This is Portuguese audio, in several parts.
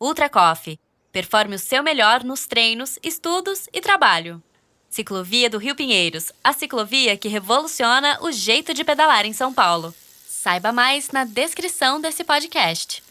Ultra Coffee. Performe o seu melhor nos treinos, estudos e trabalho. Ciclovia do Rio Pinheiros, a ciclovia que revoluciona o jeito de pedalar em São Paulo. Saiba mais na descrição desse podcast.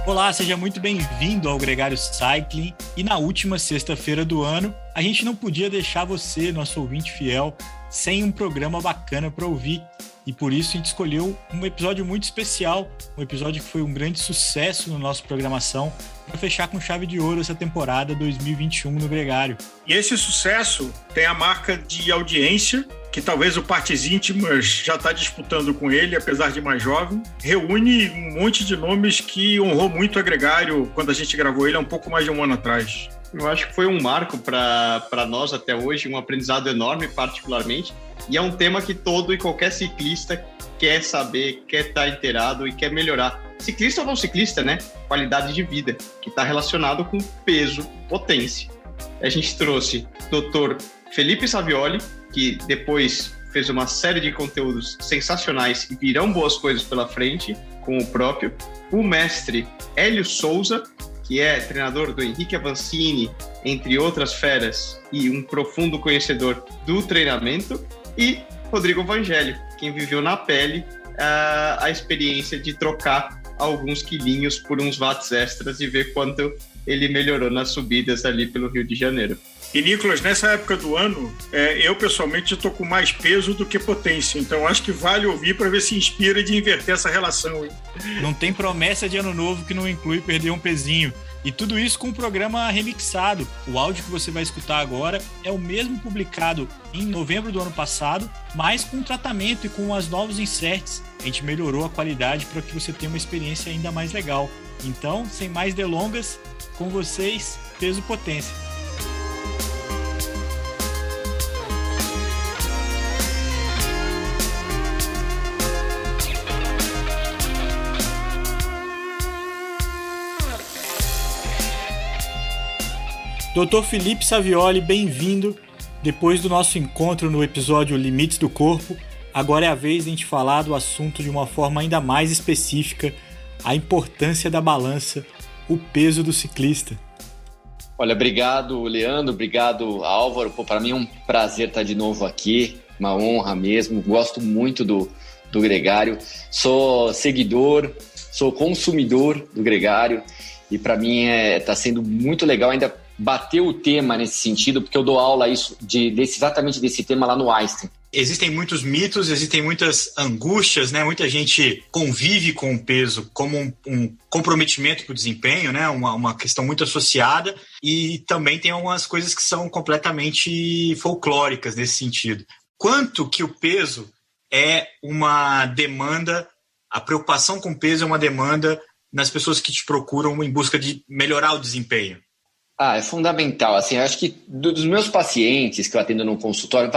Olá, seja muito bem-vindo ao Gregário Cycling. E na última sexta-feira do ano, a gente não podia deixar você, nosso ouvinte fiel, sem um programa bacana para ouvir. E por isso a gente escolheu um episódio muito especial, um episódio que foi um grande sucesso na nossa programação, para fechar com chave de ouro essa temporada 2021 no Gregário. E esse sucesso tem a marca de audiência, que talvez o Partes Íntimas já está disputando com ele, apesar de mais jovem. Reúne um monte de nomes que honrou muito o Gregário quando a gente gravou ele há um pouco mais de um ano atrás. Eu acho que foi um marco para nós até hoje, um aprendizado enorme particularmente, e é um tema que todo e qualquer ciclista quer saber, quer estar inteirado e quer melhorar. Ciclista ou não ciclista, né? Qualidade de vida, que está relacionado com peso, potência. A gente trouxe o Dr. Felipe Savioli, que depois fez uma série de conteúdos sensacionais e virão boas coisas pela frente com o próprio. O mestre Hélio Souza, que é treinador do Henrique Avancini, entre outras feras, e um profundo conhecedor do treinamento. E Rodrigo Vangélio, quem viveu na pele a experiência de trocar alguns quilinhos por uns watts extras e ver quanto ele melhorou nas subidas ali pelo Rio de Janeiro. E, Nicolas, nessa época do ano, eu pessoalmente estou com mais peso do que potência, então acho que vale ouvir para ver se inspira de inverter essa relação. Hein? Não tem promessa de ano novo que não inclui perder um pezinho. E tudo isso com um programa remixado. O áudio que você vai escutar agora é o mesmo publicado em novembro do ano passado, mas com tratamento e com as novos inserts. A gente melhorou a qualidade para que você tenha uma experiência ainda mais legal. Então, sem mais delongas, com vocês, Peso Potência. Dr. Felipe Savioli, bem-vindo. Depois do nosso encontro no episódio Limites do Corpo, agora é a vez de a gente falar do assunto de uma forma ainda mais específica, a importância da balança, o peso do ciclista. Olha, obrigado, Leandro, obrigado, Álvaro. Para mim é um prazer estar de novo aqui, uma honra mesmo. Gosto muito do Gregário, sou seguidor, sou consumidor do Gregário e para mim está sendo muito legal ainda bater o tema nesse sentido, porque eu dou aula exatamente desse tema lá no Einstein. Existem muitos mitos, existem muitas angústias, né? Muita gente convive com o peso como um comprometimento para o desempenho, né? Uma questão muito associada, e também tem algumas coisas que são completamente folclóricas nesse sentido. Quanto que o peso é uma demanda, a preocupação com o peso é uma demanda nas pessoas que te procuram em busca de melhorar o desempenho? É fundamental. Assim, eu acho que dos meus pacientes que eu atendo no consultório,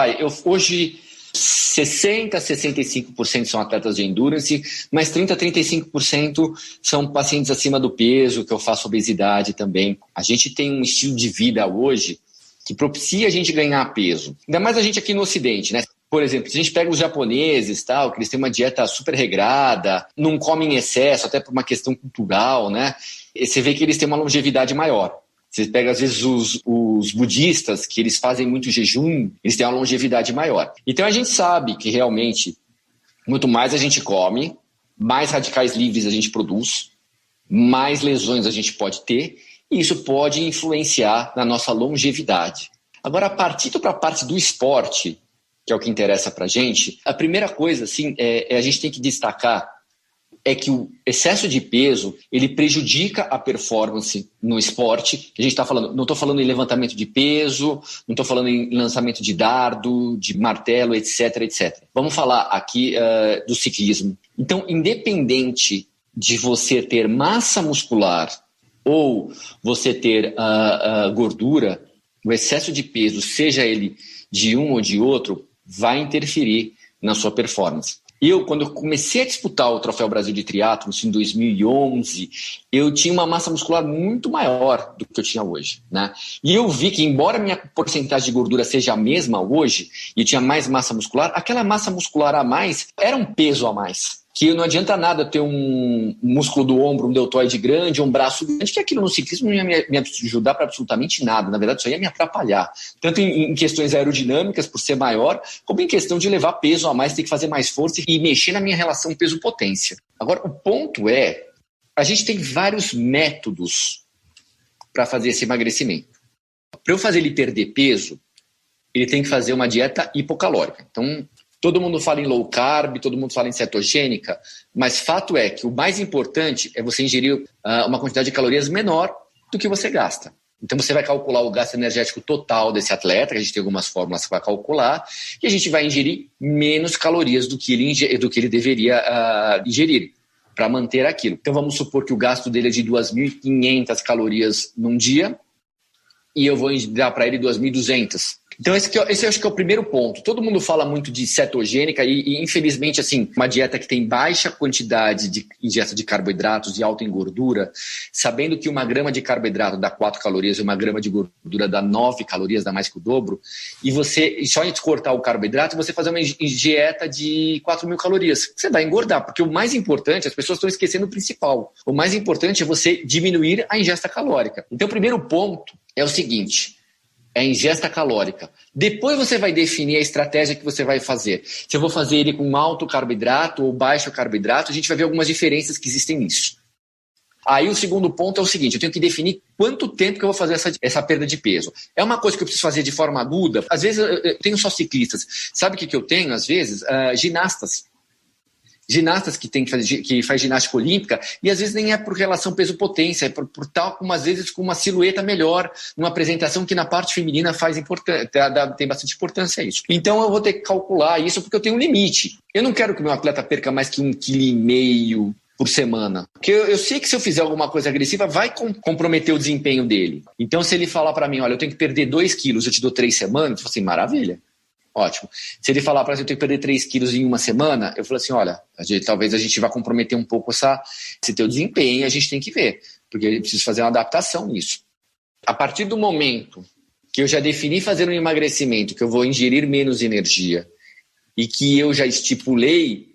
hoje 60%, 65% são atletas de endurance, mas 30%, 35% são pacientes acima do peso, que eu faço obesidade também. A gente tem um estilo de vida hoje que propicia a gente ganhar peso. Ainda mais a gente aqui no Ocidente, né? Por exemplo, se a gente pega os japoneses, que eles têm uma dieta super regrada, não comem em excesso, até por uma questão cultural, né? E você vê que eles têm uma longevidade maior. Você pega, às vezes, os budistas, que eles fazem muito jejum, eles têm uma longevidade maior. Então, a gente sabe que, realmente, muito mais a gente come, mais radicais livres a gente produz, mais lesões a gente pode ter, e isso pode influenciar na nossa longevidade. Agora, partindo para a parte do esporte, que é o que interessa para a gente, a primeira coisa, assim, a gente tem que destacar é que o excesso de peso, ele prejudica a performance no esporte. A gente está falando, não estou falando em levantamento de peso, não estou falando em lançamento de dardo, de martelo, etc, etc. Vamos falar aqui do ciclismo. Então, independente de você ter massa muscular ou você ter gordura, o excesso de peso, seja ele de um ou de outro, vai interferir na sua performance. Quando eu comecei a disputar o Troféu Brasil de Triatlon, em 2011, eu tinha uma massa muscular muito maior do que eu tinha hoje, né? E eu vi que, embora a minha porcentagem de gordura seja a mesma hoje, e eu tinha mais massa muscular, aquela massa muscular a mais era um peso a mais. que não adianta nada ter um músculo do ombro, um deltoide grande, um braço grande, que aquilo no ciclismo não ia me ajudar para absolutamente nada. Na verdade, isso ia me atrapalhar. Tanto em questões aerodinâmicas, por ser maior, como em questão de levar peso a mais, ter que fazer mais força e mexer na minha relação peso-potência. Agora, o ponto é, a gente tem vários métodos para fazer esse emagrecimento. Para eu fazer ele perder peso, ele tem que fazer uma dieta hipocalórica. Então, todo mundo fala em low carb, todo mundo fala em cetogênica, mas fato é que o mais importante é você ingerir uma quantidade de calorias menor do que você gasta. Então você vai calcular o gasto energético total desse atleta, que a gente tem algumas fórmulas para calcular, e a gente vai ingerir menos calorias do que ele deveria ingerir para manter aquilo. Então vamos supor que o gasto dele é de 2.500 calorias num dia, e eu vou dar para ele 2.200. Então esse eu acho que é o primeiro ponto. Todo mundo fala muito de cetogênica e infelizmente, assim, uma dieta que tem baixa quantidade de ingesta de carboidratos e alta em gordura, sabendo que 1 grama de carboidrato dá 4 calorias e 1 grama de gordura dá 9 calorias, dá mais que o dobro, e você, só em cortar o carboidrato, você fazer uma dieta de 4.000 calorias, você vai engordar, porque o mais importante, as pessoas estão esquecendo o principal, o mais importante é você diminuir a ingesta calórica. Então o primeiro ponto é o seguinte: é a ingesta calórica. Depois você vai definir a estratégia que você vai fazer. Se eu vou fazer ele com alto carboidrato ou baixo carboidrato, a gente vai ver algumas diferenças que existem nisso. Aí o segundo ponto é o seguinte: eu tenho que definir quanto tempo que eu vou fazer essa perda de peso. É uma coisa que eu preciso fazer de forma aguda. Às vezes eu tenho só ciclistas. Sabe o que eu tenho, às vezes? Ginastas. Ginastas que faz ginástica olímpica, e às vezes nem é por relação peso-potência, é por tal como às vezes com uma silhueta melhor, numa apresentação que na parte feminina tem bastante importância isso. Então eu vou ter que calcular isso porque eu tenho um limite. Eu não quero que o meu atleta perca mais que 1,5 kg por semana, porque eu sei que se eu fizer alguma coisa agressiva vai comprometer o desempenho dele. Então se ele falar para mim, olha, eu tenho que perder 2 quilos, eu te dou 3 semanas, eu falo assim, maravilha. Ótimo. Se ele falar para mim, eu tenho que perder 3 quilos em 1 semana, eu falo assim, olha, talvez a gente vá comprometer um pouco esse teu desempenho, a gente tem que ver, porque eu preciso fazer uma adaptação nisso. A partir do momento que eu já defini fazer um emagrecimento, que eu vou ingerir menos energia e que eu já estipulei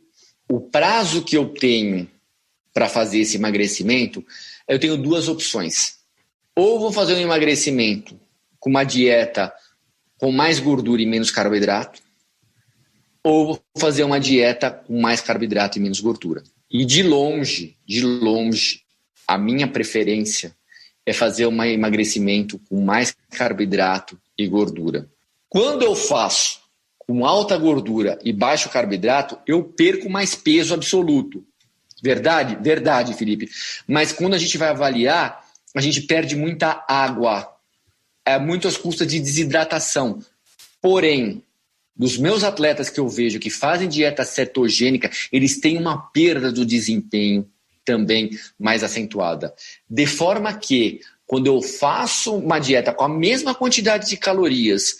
o prazo que eu tenho para fazer esse emagrecimento, eu tenho 2 opções. Ou vou fazer um emagrecimento com uma dieta com mais gordura e menos carboidrato, ou vou fazer uma dieta com mais carboidrato e menos gordura. E de longe, a minha preferência é fazer um emagrecimento com mais carboidrato e gordura. Quando eu faço com alta gordura e baixo carboidrato, eu perco mais peso absoluto. Verdade? Verdade, Felipe. Mas quando a gente vai avaliar, a gente perde muita água. É muito às custas de desidratação. Porém, dos meus atletas que eu vejo que fazem dieta cetogênica, eles têm uma perda do desempenho também mais acentuada. De forma que, quando eu faço uma dieta com a mesma quantidade de calorias,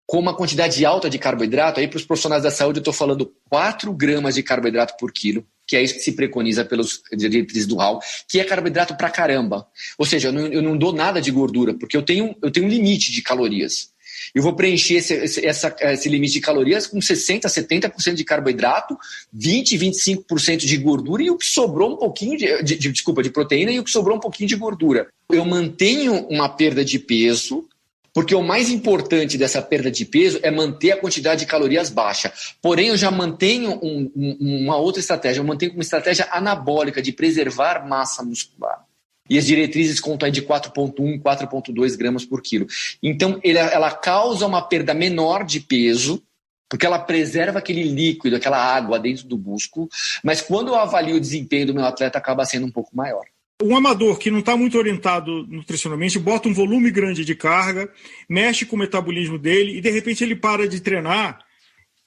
com uma quantidade alta de carboidrato, aí para os profissionais da saúde eu estou falando 4 gramas de carboidrato por quilo, que é isso que se preconiza pelos diretrizes do HAL, que é carboidrato pra caramba. Ou seja, eu não dou nada de gordura, porque eu tenho um limite de calorias. Eu vou preencher esse limite de calorias com 60%, 70% de carboidrato, 20%, 25% de gordura e o que sobrou um pouquinho de proteína e o que sobrou um pouquinho de gordura. Eu mantenho uma perda de peso, porque o mais importante dessa perda de peso é manter a quantidade de calorias baixa. Porém, eu já mantenho uma outra estratégia. Eu mantenho uma estratégia anabólica de preservar massa muscular. E as diretrizes contam aí de 4,1, 4,2 gramas por quilo. Então, ela causa uma perda menor de peso, porque ela preserva aquele líquido, aquela água dentro do músculo. Mas quando eu avalio o desempenho do meu atleta, acaba sendo um pouco maior. Um amador que não está muito orientado nutricionalmente, bota um volume grande de carga, mexe com o metabolismo dele e, de repente, ele para de treinar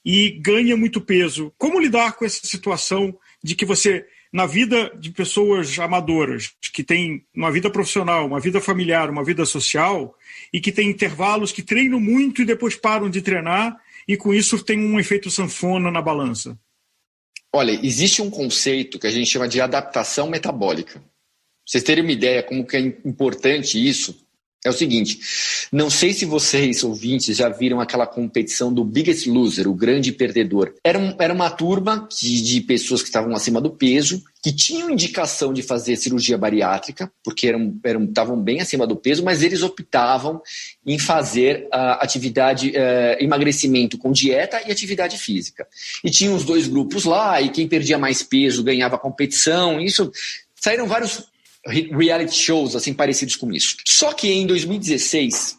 e ganha muito peso. Como lidar com essa situação de que você, na vida de pessoas amadoras, que têm uma vida profissional, uma vida familiar, uma vida social, e que tem intervalos que treinam muito e depois param de treinar e, com isso, tem um efeito sanfona na balança? Olha, existe um conceito que a gente chama de adaptação metabólica. Pra vocês terem uma ideia como que é importante isso, É o seguinte, não sei se vocês, ouvintes, já viram aquela competição do Biggest Loser, o grande perdedor. Era uma turma de pessoas que estavam acima do peso, que tinham indicação de fazer cirurgia bariátrica, porque estavam bem acima do peso, mas eles optavam em fazer atividade, emagrecimento com dieta e atividade física. E tinha os dois grupos lá, e quem perdia mais peso ganhava a competição. Saíram vários reality shows assim parecidos com isso. Só que em 2016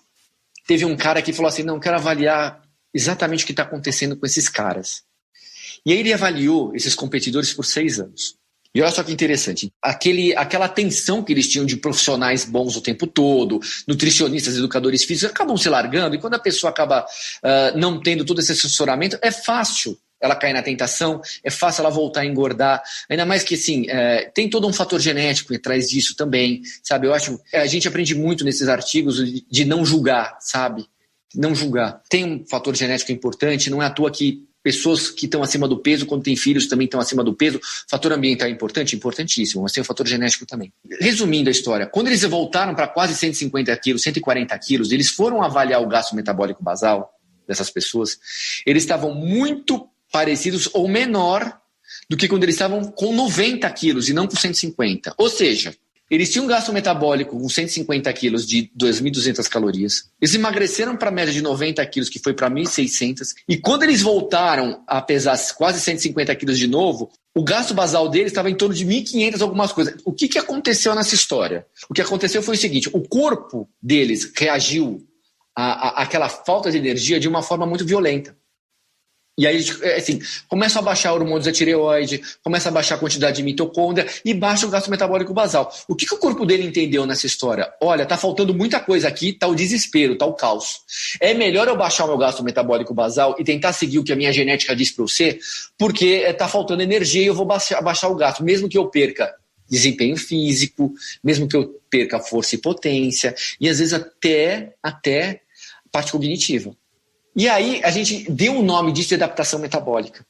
teve um cara que falou assim, não, quero avaliar exatamente o que está acontecendo com esses caras. E aí ele avaliou esses competidores por 6 anos. E olha só que interessante, aquela atenção que eles tinham de profissionais bons o tempo todo, nutricionistas, educadores físicos, acabam se largando, e quando a pessoa acaba não tendo todo esse assessoramento, é fácil ela cair na tentação, é fácil ela voltar a engordar, ainda mais que assim, tem todo um fator genético atrás disso também, sabe? Eu acho, a gente aprende muito nesses artigos de não julgar, sabe? Não julgar. Tem um fator genético importante, não é à toa que pessoas que estão acima do peso, quando têm filhos, também estão acima do peso. Fator ambiental é importante? Importantíssimo, mas tem o fator genético também. Resumindo a história, quando eles voltaram para quase 150 quilos, 140 quilos, eles foram avaliar o gasto metabólico basal dessas pessoas, eles estavam muito parecidos ou menor do que quando eles estavam com 90 quilos e não com 150. Ou seja, eles tinham um gasto metabólico com 150 quilos de 2.200 calorias. Eles emagreceram para a média de 90 quilos, que foi para 1.600. E quando eles voltaram a pesar quase 150 quilos de novo, o gasto basal deles estava em torno de 1.500 algumas coisas. O que aconteceu nessa história? O que aconteceu foi o seguinte, o corpo deles reagiu àquela falta de energia de uma forma muito violenta. E aí, assim, começa a baixar hormônios da tireoide, começa a baixar a quantidade de mitocôndria e baixa o gasto metabólico basal. O que o corpo dele entendeu nessa história? Olha, tá faltando muita coisa aqui, tá o desespero, tá o caos. É melhor eu baixar o meu gasto metabólico basal e tentar seguir o que a minha genética diz para eu ser, porque tá faltando energia e eu vou baixar o gasto, mesmo que eu perca desempenho físico, mesmo que eu perca força e potência, e às vezes até parte cognitiva. E aí a gente deu o nome disso de adaptação metabólica.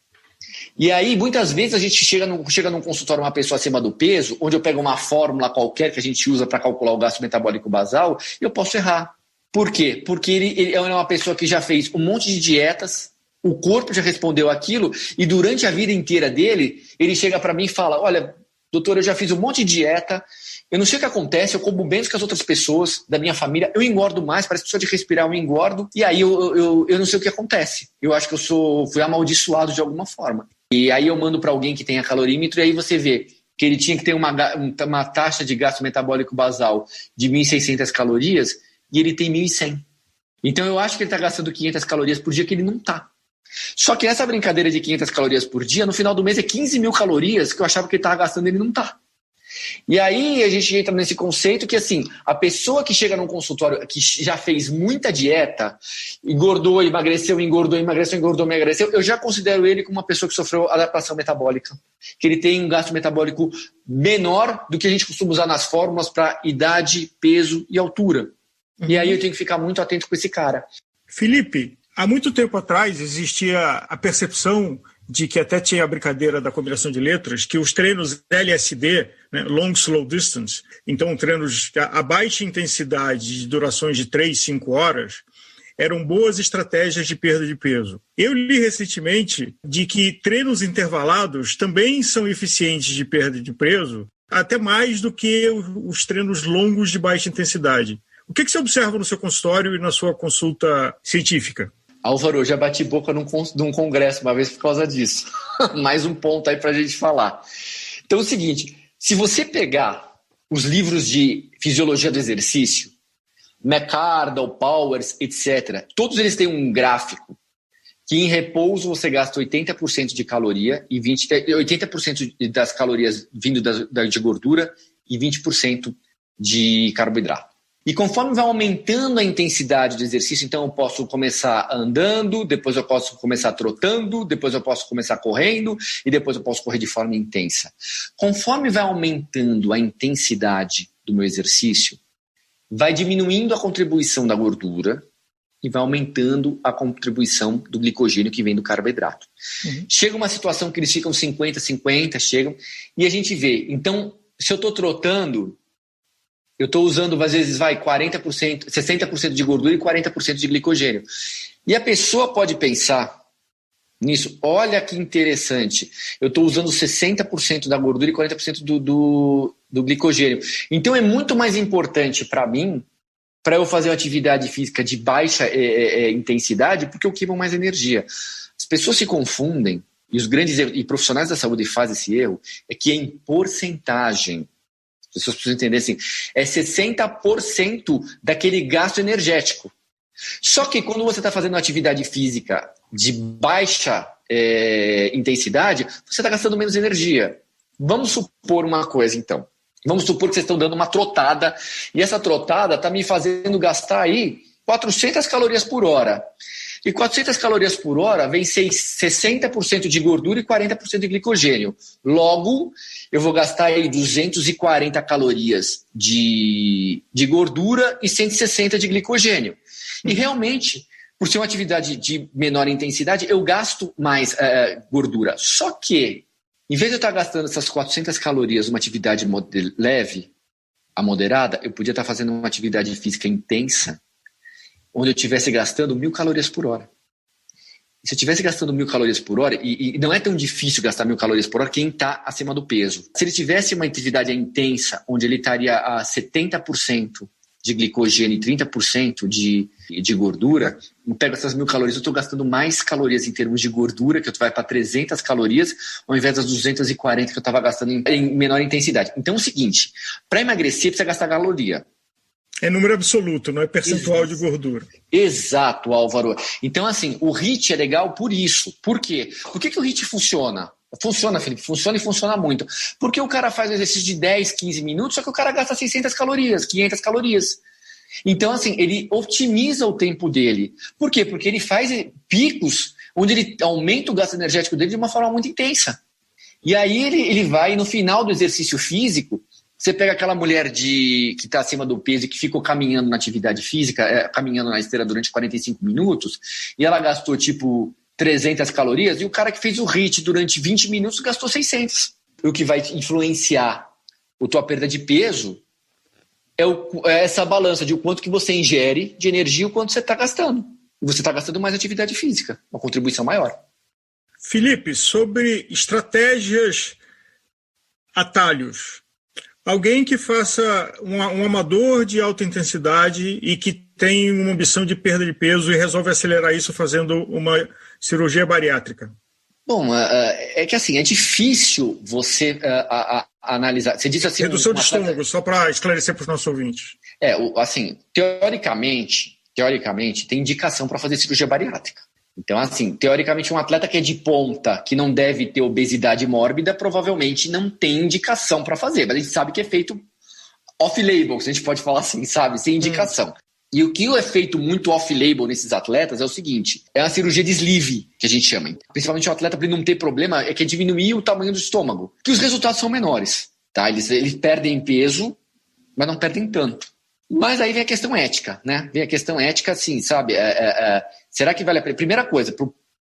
E aí muitas vezes a gente chega num consultório uma pessoa acima do peso, onde eu pego uma fórmula qualquer que a gente usa para calcular o gasto metabólico basal, e eu posso errar. Por quê? Porque ele é uma pessoa que já fez um monte de dietas, o corpo já respondeu aquilo, e durante a vida inteira dele, ele chega para mim e fala, olha, doutor, eu já fiz um monte de dieta, eu não sei o que acontece, eu como menos que as outras pessoas da minha família, eu engordo mais, parece que só de respirar eu engordo, e aí eu não sei o que acontece. Eu acho que fui amaldiçoado de alguma forma. E aí eu mando para alguém que tenha calorímetro, e aí você vê que ele tinha que ter uma taxa de gasto metabólico basal de 1.600 calorias, e ele tem 1.100. Então eu acho que ele está gastando 500 calorias por dia, que ele não está. Só que essa brincadeira de 500 calorias por dia, no final do mês é 15 mil calorias que eu achava que ele estava gastando e ele não está. E aí a gente entra nesse conceito que, assim, a pessoa que chega num consultório que já fez muita dieta, engordou, emagreceu, eu já considero ele como uma pessoa que sofreu adaptação metabólica. Que ele tem um gasto metabólico menor do que a gente costuma usar nas fórmulas para idade, peso e altura. E aí eu tenho que ficar muito atento com esse cara. Felipe, há muito tempo atrás existia a percepção de que até tinha a brincadeira da combinação de letras, que os treinos LSD, né, Long Slow Distance, então treinos a baixa intensidade de durações de 3, 5 horas, eram boas estratégias de perda de peso. Eu li recentemente de que treinos intervalados também são eficientes de perda de peso, até mais do que os treinos longos de baixa intensidade. O que você observa no seu consultório e na sua consulta científica? Álvaro, eu já bati boca num congresso uma vez por causa disso. Mais um ponto aí para a gente falar. Então é o seguinte, se você pegar os livros de fisiologia do exercício, McArdle, Powers, etc., todos eles têm um gráfico que em repouso você gasta 80% de caloria e 80% das calorias vindo de gordura e 20% de carboidrato. E conforme vai aumentando a intensidade do exercício, então eu posso começar andando, depois eu posso começar trotando, depois eu posso começar correndo e depois eu posso correr de forma intensa. Conforme vai aumentando a intensidade do meu exercício, vai diminuindo a contribuição da gordura e vai aumentando a contribuição do glicogênio que vem do carboidrato. Chega uma situação que eles ficam 50-50, chegam, e a gente vê. Então, se eu estou trotando, eu estou usando, às vezes, 40%, 60% de gordura e 40% de glicogênio. E a pessoa pode pensar nisso, olha que interessante, eu estou usando 60% da gordura e 40% do glicogênio. Então é muito mais importante para mim, para eu fazer uma atividade física de baixa intensidade, porque eu queimo mais energia. As pessoas se confundem, e os grandes e profissionais da saúde fazem esse erro, é que é em porcentagem. As pessoas precisam entender assim, é 60% daquele gasto energético. Só que quando você está fazendo uma atividade física de baixa intensidade, você está gastando menos energia. Vamos supor uma coisa, então. Vamos supor que vocês estão dando uma trotada, e essa trotada está me fazendo gastar aí 400 calorias por hora. E 400 calorias por hora vem 60% de gordura e 40% de glicogênio. Logo, eu vou gastar aí 240 calorias de gordura e 160 de glicogênio. E realmente, por ser uma atividade de menor intensidade, eu gasto mais gordura. Só que, em vez de eu estar gastando essas 400 calorias numa atividade leve a moderada, eu podia estar fazendo uma atividade física intensa, onde eu estivesse gastando 1.000 calorias por hora. E se eu estivesse gastando 1.000 calorias por hora, e não é tão difícil gastar 1.000 calorias por hora quem está acima do peso. Se ele tivesse uma atividade intensa, onde ele estaria a 70% de glicogênio e 30% de gordura, eu pego essas 1.000 calorias, eu estou gastando mais calorias em termos de gordura, que eu vai para 300 calorias, ao invés das 240 que eu estava gastando em menor intensidade. Então é o seguinte, para emagrecer precisa gastar caloria. É número absoluto, não é percentual de gordura. Exato, Álvaro. Então, assim, o HIIT é legal por isso. Por quê? Por que o HIIT funciona? Funciona, Felipe, funciona e funciona muito. Porque o cara faz um exercício de 10, 15 minutos, só que o cara gasta 600 calorias, 500 calorias. Então, assim, ele otimiza o tempo dele. Por quê? Porque ele faz picos onde ele aumenta o gasto energético dele de uma forma muito intensa. E aí ele vai, no final do exercício físico, você pega aquela mulher que está acima do peso e que ficou caminhando na atividade física, caminhando na esteira durante 45 minutos, e ela gastou, 300 calorias, e o cara que fez o HIIT durante 20 minutos gastou 600. O que vai influenciar a tua perda de peso é essa balança de o quanto que você ingere de energia e o quanto você está gastando. E você está gastando mais atividade física, uma contribuição maior. Felipe, sobre estratégias, atalhos. Alguém que faça um amador de alta intensidade e que tem uma ambição de perda de peso e resolve acelerar isso fazendo uma cirurgia bariátrica. Bom, é que assim, é difícil você analisar. Você disse assim... Redução de estômago, só para esclarecer para os nossos ouvintes. Assim, teoricamente, tem indicação para fazer cirurgia bariátrica. Então, assim, teoricamente, um atleta que é de ponta, que não deve ter obesidade mórbida, provavelmente não tem indicação para fazer. Mas a gente sabe que é feito off-label, se a gente pode falar assim, sabe? Sem indicação. E o que é feito muito off-label nesses atletas é o seguinte, é a cirurgia de sleeve, que a gente chama. Principalmente o atleta, para ele não ter problema, é que é diminuir o tamanho do estômago. Que os resultados são menores, tá? Eles perdem peso, mas não perdem tanto. Mas aí vem a questão ética, né? Vem a questão ética, assim, sabe? Será que vale a pena? Primeira coisa,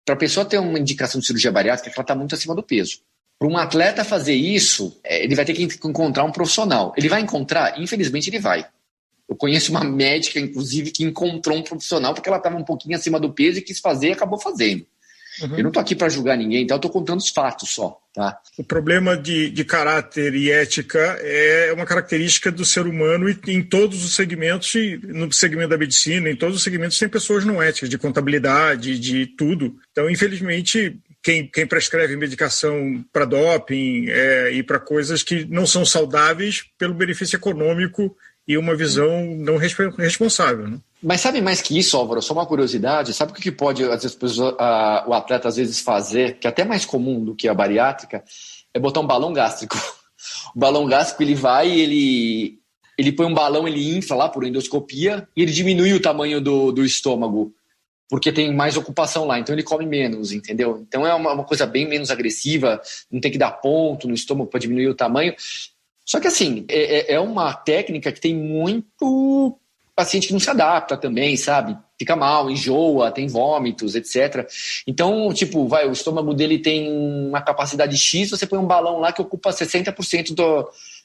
para a pessoa ter uma indicação de cirurgia bariátrica, é que ela está muito acima do peso. Para um atleta fazer isso, ele vai ter que encontrar um profissional. Ele vai encontrar? Infelizmente, ele vai. Eu conheço uma médica, inclusive, que encontrou um profissional porque ela estava um pouquinho acima do peso e quis fazer e acabou fazendo. Uhum. Eu não estou aqui para julgar ninguém, então eu estou contando os fatos só. Tá? O problema de caráter e ética é uma característica do ser humano e em todos os segmentos, no segmento da medicina, em todos os segmentos tem pessoas não éticas, de contabilidade, de tudo. Então, infelizmente, quem prescreve medicação para doping e para coisas que não são saudáveis pelo benefício econômico e uma visão não responsável. Né? Mas sabe mais que isso, Álvaro? Só uma curiosidade. Sabe o que pode às vezes, o atleta às vezes fazer, que é até mais comum do que a bariátrica, é botar um balão gástrico. O balão gástrico, ele vai e ele põe um balão, ele infla lá por endoscopia e ele diminui o tamanho do estômago, porque tem mais ocupação lá, então ele come menos, entendeu? Então é uma coisa bem menos agressiva, não tem que dar ponto no estômago para diminuir o tamanho. Só que assim, é uma técnica que tem muito paciente que não se adapta também, sabe? Fica mal, enjoa, tem vômitos, etc. Então, o estômago dele tem uma capacidade X, você põe um balão lá que ocupa 60%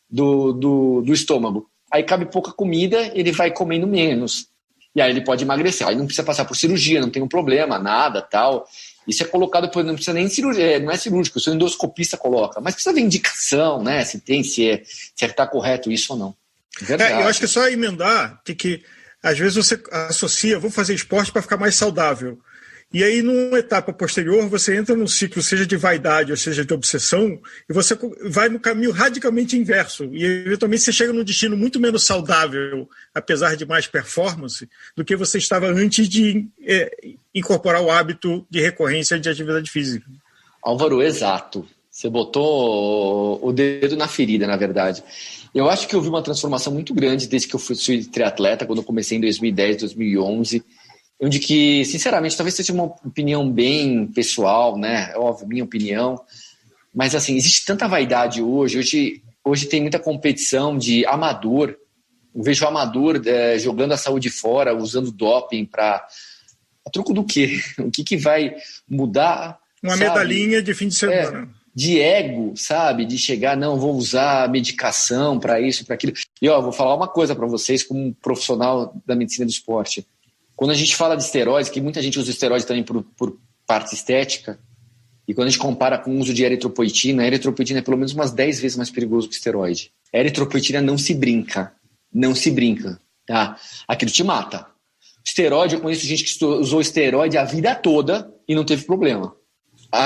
do estômago. Aí cabe pouca comida, ele vai comendo menos. E aí ele pode emagrecer. Aí não precisa passar por cirurgia, não tem um problema, nada, tal. Isso é colocado, não precisa nem cirurgia, não é cirúrgico, o seu endoscopista coloca. Mas precisa ver indicação, né? Se está correto isso ou não. Verdade. Eu acho que é só emendar que às vezes você associa, vou fazer esporte para ficar mais saudável. E aí, numa etapa posterior, você entra num ciclo, seja de vaidade ou seja de obsessão, e você vai no caminho radicalmente inverso. E, eventualmente, você chega num destino muito menos saudável, apesar de mais performance, do que você estava antes de incorporar o hábito de recorrência de atividade física. Álvaro, exato. Você botou o dedo na ferida, na verdade. Eu acho que eu vi uma transformação muito grande desde que eu fui triatleta, quando eu comecei em 2010, 2011, onde que, sinceramente, talvez seja uma opinião bem pessoal, né? É óbvio, minha opinião. Mas, assim, existe tanta vaidade hoje. Hoje tem muita competição de amador. Eu vejo o amador jogando a saúde fora, usando doping para... A troco do quê? O que vai mudar? Uma medalhinha de fim de semana. De ego, sabe? De chegar, não, vou usar medicação para isso, para aquilo. E, vou falar uma coisa para vocês como um profissional da medicina do esporte. Quando a gente fala de esteroides, que muita gente usa esteroides também por parte estética, e quando a gente compara com o uso de eritropoetina, a eritropoetina é pelo menos umas 10 vezes mais perigoso que esteroide. A eritropoetina não se brinca. Não se brinca. Tá? Aquilo te mata. Esteroide, eu conheço gente que usou esteroide a vida toda e não teve problema.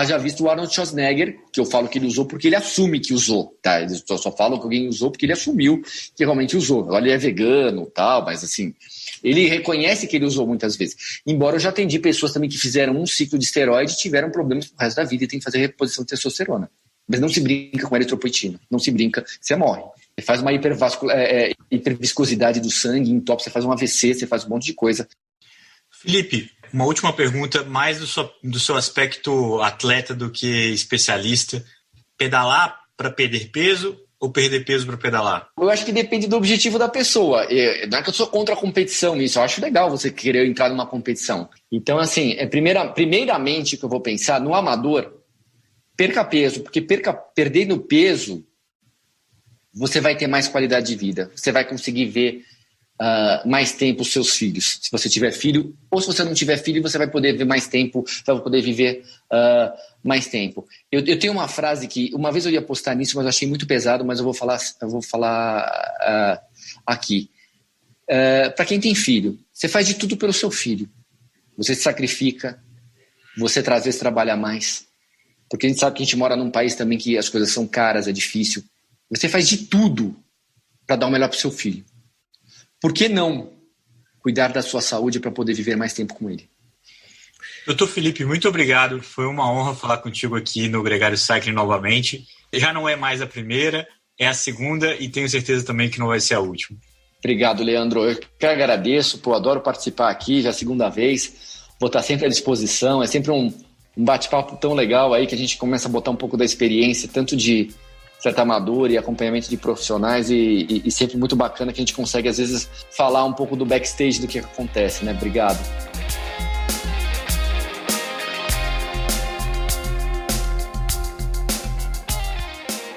Já visto o Arnold Schwarzenegger, que eu falo que ele usou porque ele assume que usou, tá? Eles só falam que alguém usou porque ele assumiu que realmente usou. Agora ele é vegano e tal, mas assim, ele reconhece que ele usou muitas vezes. Embora eu já atendi pessoas também que fizeram um ciclo de esteroide e tiveram problemas pro resto da vida e tem que fazer reposição de testosterona. Mas não se brinca com eritropoetina, não se brinca, você morre. Você faz uma hiperviscosidade do sangue, entope, você faz um AVC, você faz um monte de coisa. Felipe, uma última pergunta, mais do seu aspecto atleta do que especialista. Pedalar para perder peso ou perder peso para pedalar? Eu acho que depende do objetivo da pessoa. Não é que eu sou contra a competição nisso, eu acho legal você querer entrar numa competição. Então, assim, primeiramente que eu vou pensar, no amador, perca peso, porque perdendo peso, você vai ter mais qualidade de vida. Você vai conseguir ver mais tempo os seus filhos, se você tiver filho, ou se você não tiver filho, você vai poder ver mais tempo, vai poder viver mais tempo. Eu tenho uma frase que, uma vez eu ia postar nisso, mas eu achei muito pesado, mas eu vou falar aqui. Para quem tem filho, você faz de tudo pelo seu filho. Você se sacrifica, você às vezes trabalha mais, porque a gente sabe que a gente mora num país também que as coisas são caras, é difícil. Você faz de tudo para dar o melhor para o seu filho. Por que não cuidar da sua saúde para poder viver mais tempo com ele? Doutor Felipe, muito obrigado. Foi uma honra falar contigo aqui no Gregário Cycling novamente. Já não é mais a primeira, é a segunda e tenho certeza também que não vai ser a última. Obrigado, Leandro. Eu que agradeço, adoro participar aqui, já é a segunda vez. Vou estar sempre à disposição. É sempre um bate-papo tão legal aí que a gente começa a botar um pouco da experiência, tanto de certo amador e acompanhamento de profissionais e sempre muito bacana que a gente consegue às vezes falar um pouco do backstage do que acontece, né? Obrigado.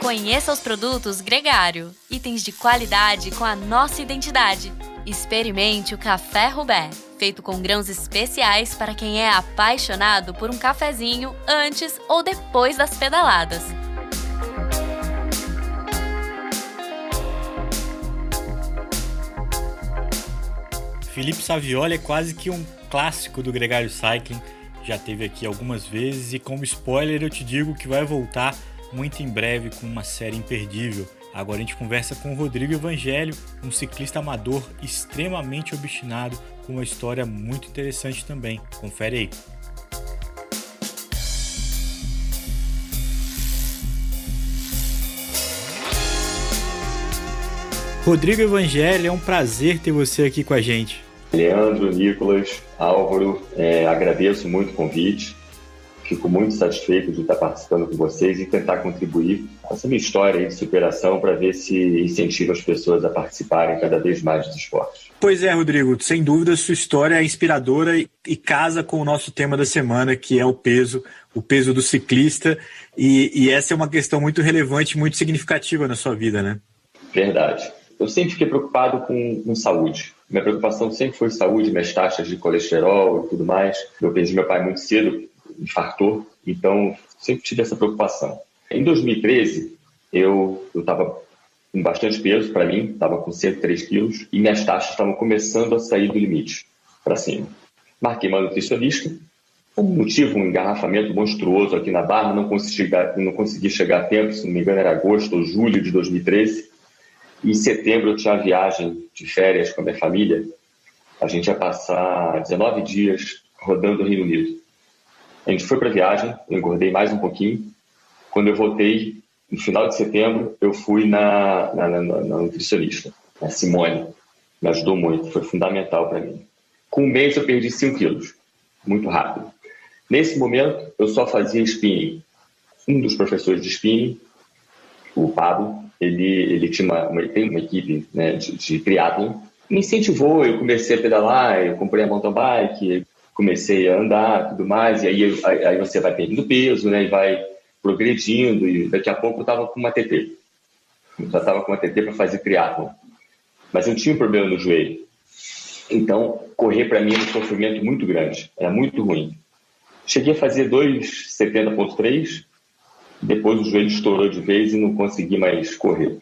Conheça os produtos Gregário, itens de qualidade com a nossa identidade. Experimente o Café Rubé, feito com grãos especiais para quem é apaixonado por um cafezinho antes ou depois das pedaladas. Felipe Savioli é quase que um clássico do Gregário Cycling, já esteve aqui algumas vezes e como spoiler eu te digo que vai voltar muito em breve com uma série imperdível. Agora a gente conversa com o Rodrigo Evangelho, um ciclista amador extremamente obstinado com uma história muito interessante também. Confere aí. Rodrigo Evangelho, é um prazer ter você aqui com a gente. Leandro, Nicolas, Álvaro, agradeço muito o convite. Fico muito satisfeito de estar participando com vocês e tentar contribuir com essa minha história de superação para ver se incentiva as pessoas a participarem cada vez mais dos esportes. Pois é, Rodrigo, sem dúvida sua história é inspiradora e casa com o nosso tema da semana, que é o peso do ciclista. E essa é uma questão muito relevante, muito significativa na sua vida, né? Verdade. eu sempre fiquei preocupado com saúde. Minha preocupação sempre foi saúde, minhas taxas de colesterol e tudo mais. Eu perdi meu pai muito cedo, infartou, então sempre tive essa preocupação. Em 2013, eu estava com bastante peso para mim, estava com 103 quilos, e minhas taxas estavam começando a sair do limite, para cima. Marquei uma nutricionista, por um motivo, um engarrafamento monstruoso aqui na barra, não consegui chegar a tempo, se não me engano era agosto ou julho de 2013. E em setembro eu tinha uma viagem de férias com a minha família. A gente ia passar 19 dias rodando o Reino Unido. A gente foi para a viagem, eu engordei mais um pouquinho. Quando eu voltei, no final de setembro, eu fui na nutricionista, a Simone. Me ajudou muito, foi fundamental para mim. Com um mês eu perdi 5 quilos, muito rápido. Nesse momento, eu só fazia spinning. Um dos professores de spinning, o Pablo, ele tem uma equipe, né, de triatlon, me incentivou, eu comecei a pedalar, eu comprei a mountain bike, comecei a andar, tudo mais, e aí você vai perdendo peso, né, e vai progredindo, e daqui a pouco eu estava com uma TT. Eu já estava com uma TT para fazer triatlon. Mas eu tinha um problema no joelho. Então, correr para mim era um sofrimento muito grande, era muito ruim. Cheguei a fazer 2,70,3, depois o joelho estourou de vez e não consegui mais correr.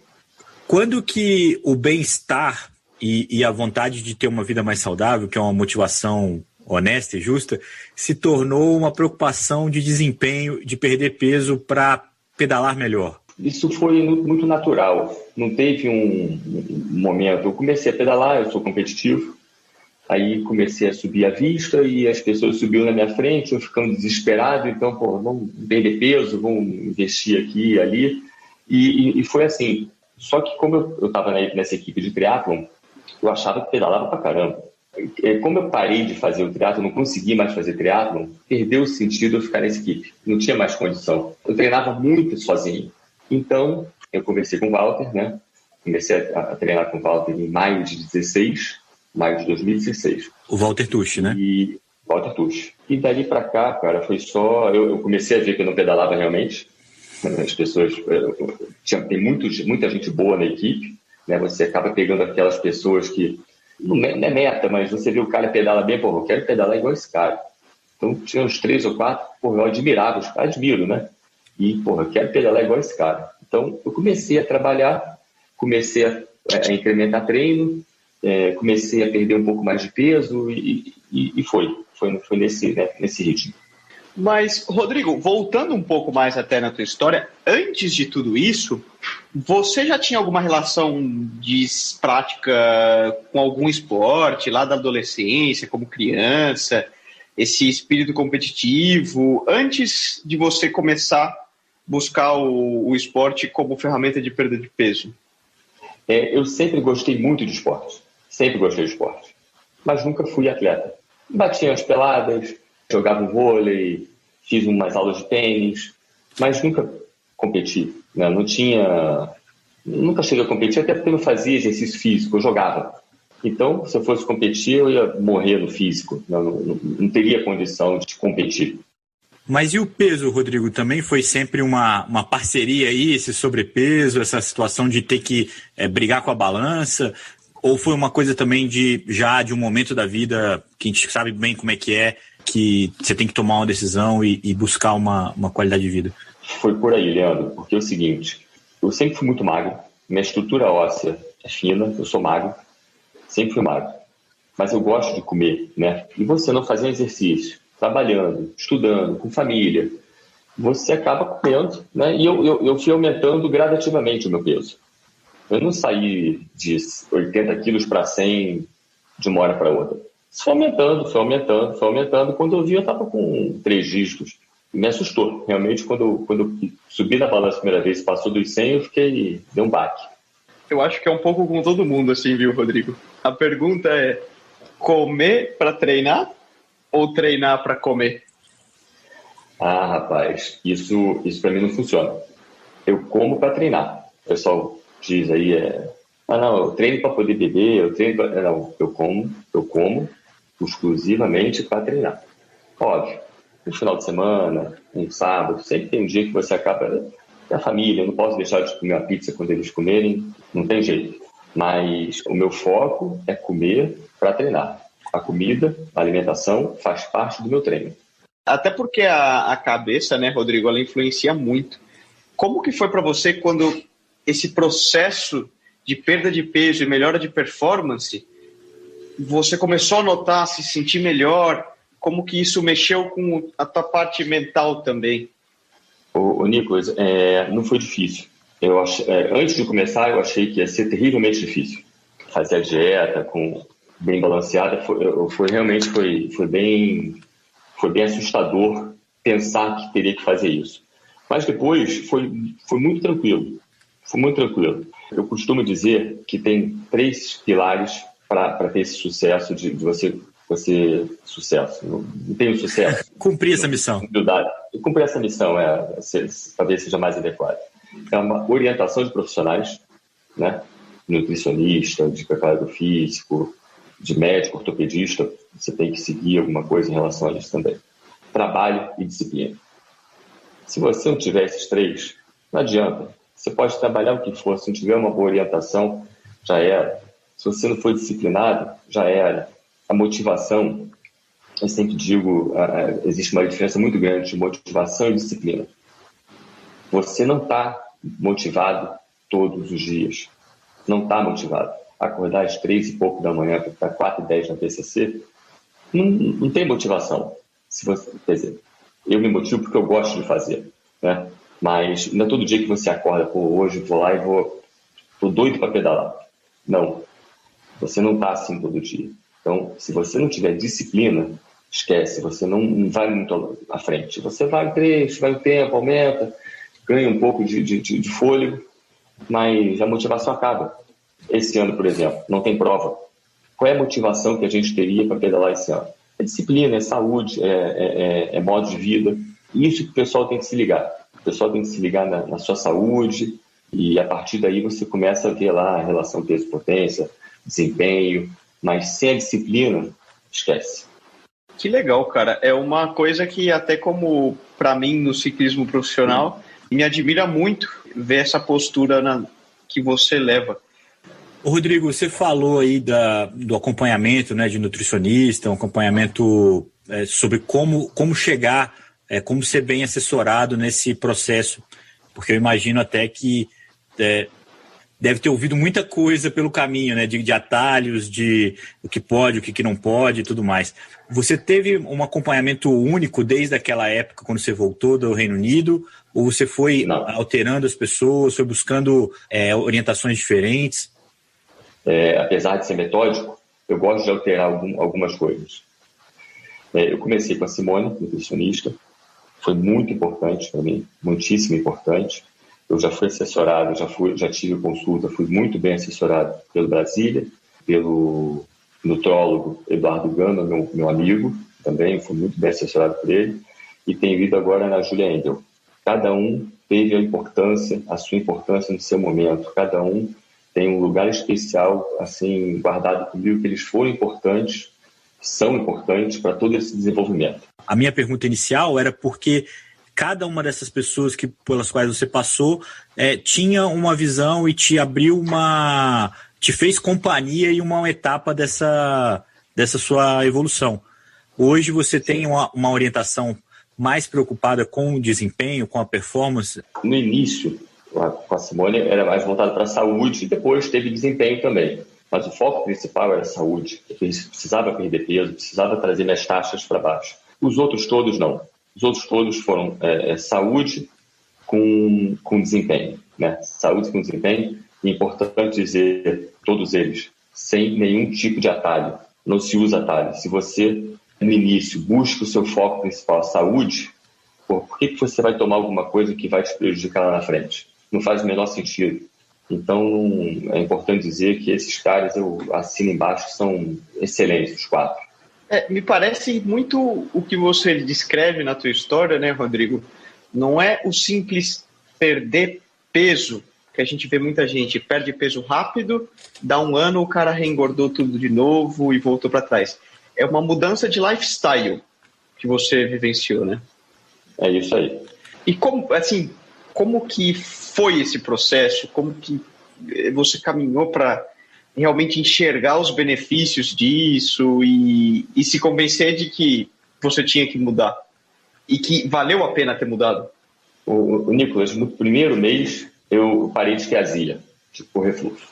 Quando que o bem-estar e a vontade de ter uma vida mais saudável, que é uma motivação honesta e justa, se tornou uma preocupação de desempenho, de perder peso para pedalar melhor? Isso foi muito natural. Não teve um momento. Eu comecei a pedalar, eu sou competitivo. Aí comecei a subir a vista e as pessoas subiam na minha frente, eu ficando desesperado. Então, vamos perder peso, vamos investir aqui e ali. E foi assim. Só que como eu estava nessa equipe de triatlon, eu achava que pedalava pra caramba. Como eu parei de fazer o triatlon, não consegui mais fazer triatlon, perdeu o sentido eu ficar nessa equipe. Não tinha mais condição. Eu treinava muito sozinho. Então, eu conversei com o Walter, né? Comecei a treinar com o Walter em maio de 2016. O Walter Tucci, né? Walter Tucci. E dali pra cá, cara, foi só... Eu comecei a ver que eu não pedalava realmente. As pessoas... Tem muita gente boa na equipe, né? Você acaba pegando aquelas pessoas que... Não é meta, mas você vê o cara pedala bem, eu quero pedalar igual esse cara. Então, tinha uns 3 ou 4, eu admirava, admiro, né? E, eu quero pedalar igual esse cara. Então, eu comecei a trabalhar, comecei a incrementar treino, comecei a perder um pouco mais de peso e foi nesse ritmo. Mas, Rodrigo, voltando um pouco mais até na tua história, antes de tudo isso, você já tinha alguma relação de prática com algum esporte lá da adolescência, como criança, esse espírito competitivo, antes de você começar a buscar o esporte como ferramenta de perda de peso? Eu sempre gostei muito de esporte. Sempre gostei de esporte, mas nunca fui atleta. Batia as peladas, jogava um vôlei, fiz umas aulas de tênis, mas nunca competi. Né? Nunca cheguei a competir, até porque eu não fazia exercício físico, eu jogava. Então, se eu fosse competir, eu ia morrer no físico, não teria condição de competir. Mas e o peso, Rodrigo? Também foi sempre uma parceria aí, esse sobrepeso, essa situação de ter que brigar com a balança? Ou foi uma coisa também de um momento da vida que a gente sabe bem como é que você tem que tomar uma decisão e buscar uma qualidade de vida? Foi por aí, Leandro, porque é o seguinte, eu sempre fui muito magro, minha estrutura óssea é fina, eu sou magro, sempre fui magro, mas eu gosto de comer, né? E você não fazendo exercício, trabalhando, estudando, com família, você acaba comendo, né? E eu fui aumentando gradativamente o meu peso. Eu não saí de 80 quilos para 100 de uma hora para outra. Isso foi aumentando. Quando eu vi, eu estava com 3 dígitos. E me assustou. Realmente, quando eu subi na balança a primeira vez, passou dos 100, deu um baque. Eu acho que é um pouco com todo mundo assim, viu, Rodrigo? A pergunta é, comer para treinar ou treinar para comer? Ah, rapaz, isso para mim não funciona. Eu como para treinar. O pessoal diz aí, eu treino para poder beber, eu como exclusivamente para treinar. Óbvio, no final de semana, um sábado, sempre tem um dia que você acaba... É a família, eu não posso deixar de comer uma pizza quando eles comerem, não tem jeito. Mas o meu foco é comer para treinar. A comida, a alimentação faz parte do meu treino. Até porque a cabeça, né, Rodrigo, ela influencia muito. Como que foi para você quando esse processo de perda de peso e melhora de performance, você começou a notar, se sentir melhor? Como que isso mexeu com a tua parte mental também? Ô Nicolas, não foi difícil. Antes de começar, eu achei que ia ser terrivelmente difícil. Fazer a dieta bem balanceada foi bem assustador pensar que teria que fazer isso. Mas depois foi muito tranquilo. Foi muito tranquilo. Eu costumo dizer que tem 3 pilares para ter esse sucesso de você sucesso. Não tem sucesso. Cumprir essa missão. Cumprir essa missão, talvez seja mais adequado. É uma orientação de profissionais, né? Nutricionista, de preparador físico, de médico, ortopedista. Você tem que seguir alguma coisa em relação a isso também. Trabalho e disciplina. Se você não tiver esses 3, não adianta. Você pode trabalhar o que for, se não tiver uma boa orientação, já era. Se você não for disciplinado, já era. A motivação, eu sempre digo, existe uma diferença muito grande de motivação e disciplina. Você não está motivado todos os dias. Não está motivado. Acordar às 3 e pouco da manhã para ficar 4h10 na PCC, não tem motivação. Quer dizer, eu me motivo porque eu gosto de fazer, né? Mas não é todo dia que você acorda, hoje vou lá e tô doido para pedalar. Não. Você não está assim todo dia. Então, se você não tiver disciplina, esquece, você não vai muito à frente. Você vai em trecho, vai o tempo, aumenta, ganha um pouco de fôlego, mas a motivação acaba. Esse ano, por exemplo, não tem prova. Qual é a motivação que a gente teria para pedalar esse ano? É disciplina, é saúde, é modo de vida. Isso que o pessoal tem que se ligar. O pessoal tem que se ligar na sua saúde e, a partir daí, você começa a ver lá a relação peso-potência, desempenho, mas sem a disciplina, esquece. Que legal, cara. É uma coisa que até como para mim no ciclismo profissional, me admira muito ver essa postura que você leva. Ô Rodrigo, você falou aí do acompanhamento, né, de nutricionista, um acompanhamento sobre como chegar, como ser bem assessorado nesse processo, porque eu imagino até que deve ter ouvido muita coisa pelo caminho, né, de atalhos, de o que pode, o que não pode e tudo mais. Você teve um acompanhamento único desde aquela época, quando você voltou do Reino Unido, ou você foi alterando as pessoas, foi buscando orientações diferentes? Apesar de ser metódico, eu gosto de alterar algumas coisas. Eu comecei com a Simone, nutricionista, foi muito importante para mim, muitíssimo importante. Eu já fui assessorado, já tive consulta, fui muito bem assessorado pelo Brasília, pelo nutrólogo Eduardo Gama, meu amigo, também fui muito bem assessorado por ele, e tenho ido agora na Julia Endel. Cada um teve a sua importância no seu momento, cada um tem um lugar especial assim guardado comigo, que eles foram importantes, são importantes para todo esse desenvolvimento. A minha pergunta inicial era porque cada uma dessas pessoas pelas quais você passou tinha uma visão e te fez companhia em uma etapa dessa sua evolução. Hoje você tem uma orientação mais preocupada com o desempenho, com a performance? No início, com a Simone, era mais voltado para a saúde e depois teve desempenho também. Mas o foco principal era a saúde. Eu precisava perder peso, precisava trazer minhas taxas para baixo. Os outros todos não. Os outros todos foram saúde com desempenho, né? Saúde com desempenho. E é importante dizer, todos eles, sem nenhum tipo de atalho. Não se usa atalho. Se você, no início, busca o seu foco principal, a saúde, por que você vai tomar alguma coisa que vai te prejudicar lá na frente? Não faz o menor sentido. Então, é importante dizer que esses caras, eu assino embaixo, são excelentes, os 4. Me parece muito o que você descreve na tua história, né, Rodrigo? Não é o simples perder peso, que a gente vê muita gente perde peso rápido, dá um ano, o cara reengordou tudo de novo e voltou para trás. É uma mudança de lifestyle que você vivenciou, né? É isso aí. E como que foi esse processo? Como que você caminhou para realmente enxergar os benefícios disso e se convencer de que você tinha que mudar e que valeu a pena ter mudado? O Nicolas, no primeiro mês eu parei de ter azia, tipo refluxo.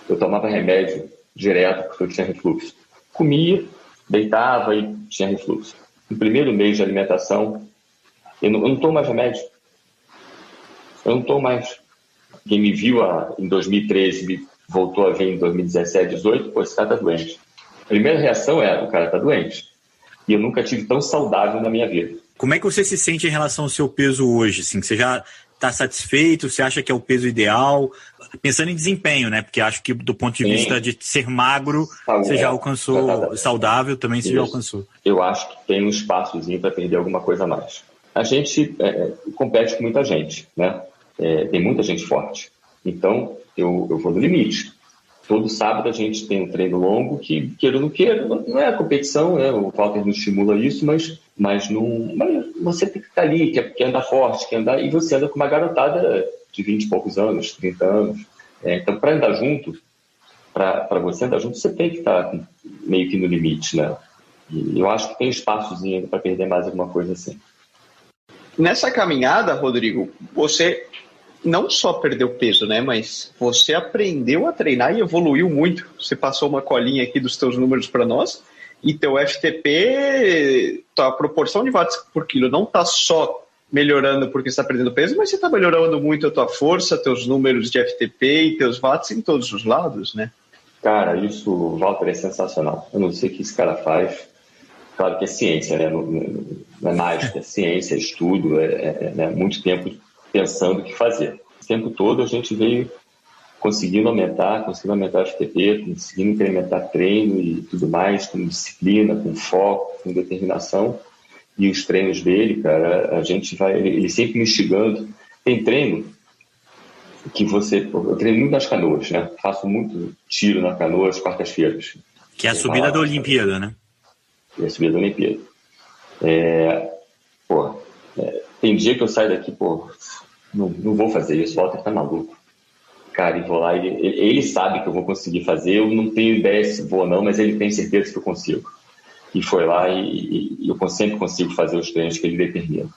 Eu tomava remédio direto porque eu tinha refluxo. Comia, deitava e tinha refluxo. No primeiro mês de alimentação, eu não tomo mais remédio. Eu não tomo mais. Quem me viu em 2013 me voltou a ver em 2017, 2018, pô, esse cara tá doente. A primeira reação o cara tá doente. E eu nunca tive tão saudável na minha vida. Como é que você se sente em relação ao seu peso hoje? Assim, você já está satisfeito? Você acha que é o peso ideal? Pensando em desempenho, né? Porque acho que do ponto de vista de ser magro, você já alcançou, saudável também você já alcançou. Eu acho que tem um espaçozinho para perder alguma coisa a mais. A gente compete com muita gente, né? Tem muita gente forte. Então, eu vou no limite. Todo sábado a gente tem um treino longo que, queira ou não queira, não é a competição, né? O Walter nos estimula isso, mas você tem que estar ali, quer andar forte, quer andar, e você anda com uma garotada de 20 e poucos anos, 30 anos. Então, para andar junto, para você andar junto, você tem que estar meio que no limite, né? E eu acho que tem espaçozinho ainda para perder mais alguma coisa assim. Nessa caminhada, Rodrigo, você não só perdeu peso, né? Mas você aprendeu a treinar e evoluiu muito. Você passou uma colinha aqui dos teus números para nós e teu FTP, a proporção de watts por quilo não está só melhorando porque você está perdendo peso, mas você está melhorando muito a tua força, teus números de FTP e teus watts em todos os lados, né? Cara, isso, Walter, é sensacional. Eu não sei o que esse cara faz. Claro que é ciência, né? Não é mágica, é ciência, é estudo, é muito tempo pensando o que fazer. O tempo todo a gente veio conseguindo aumentar o FTP, conseguindo incrementar treino e tudo mais, com disciplina, com foco, com determinação. E os treinos dele, cara, a gente vai, ele sempre me instigando. Tem treino que eu treino muito nas canoas, né? Faço muito tiro na canoa às quartas-feiras. Que é a subida da Olimpíada, né? É a subida da Olimpíada. Tem dia que eu saio daqui, não vou fazer isso, o Walter tá maluco. Cara, e vou lá, ele sabe que eu vou conseguir fazer, eu não tenho ideia se vou ou não, mas ele tem certeza que eu consigo. E foi lá e eu sempre consigo fazer os treinos que ele determina.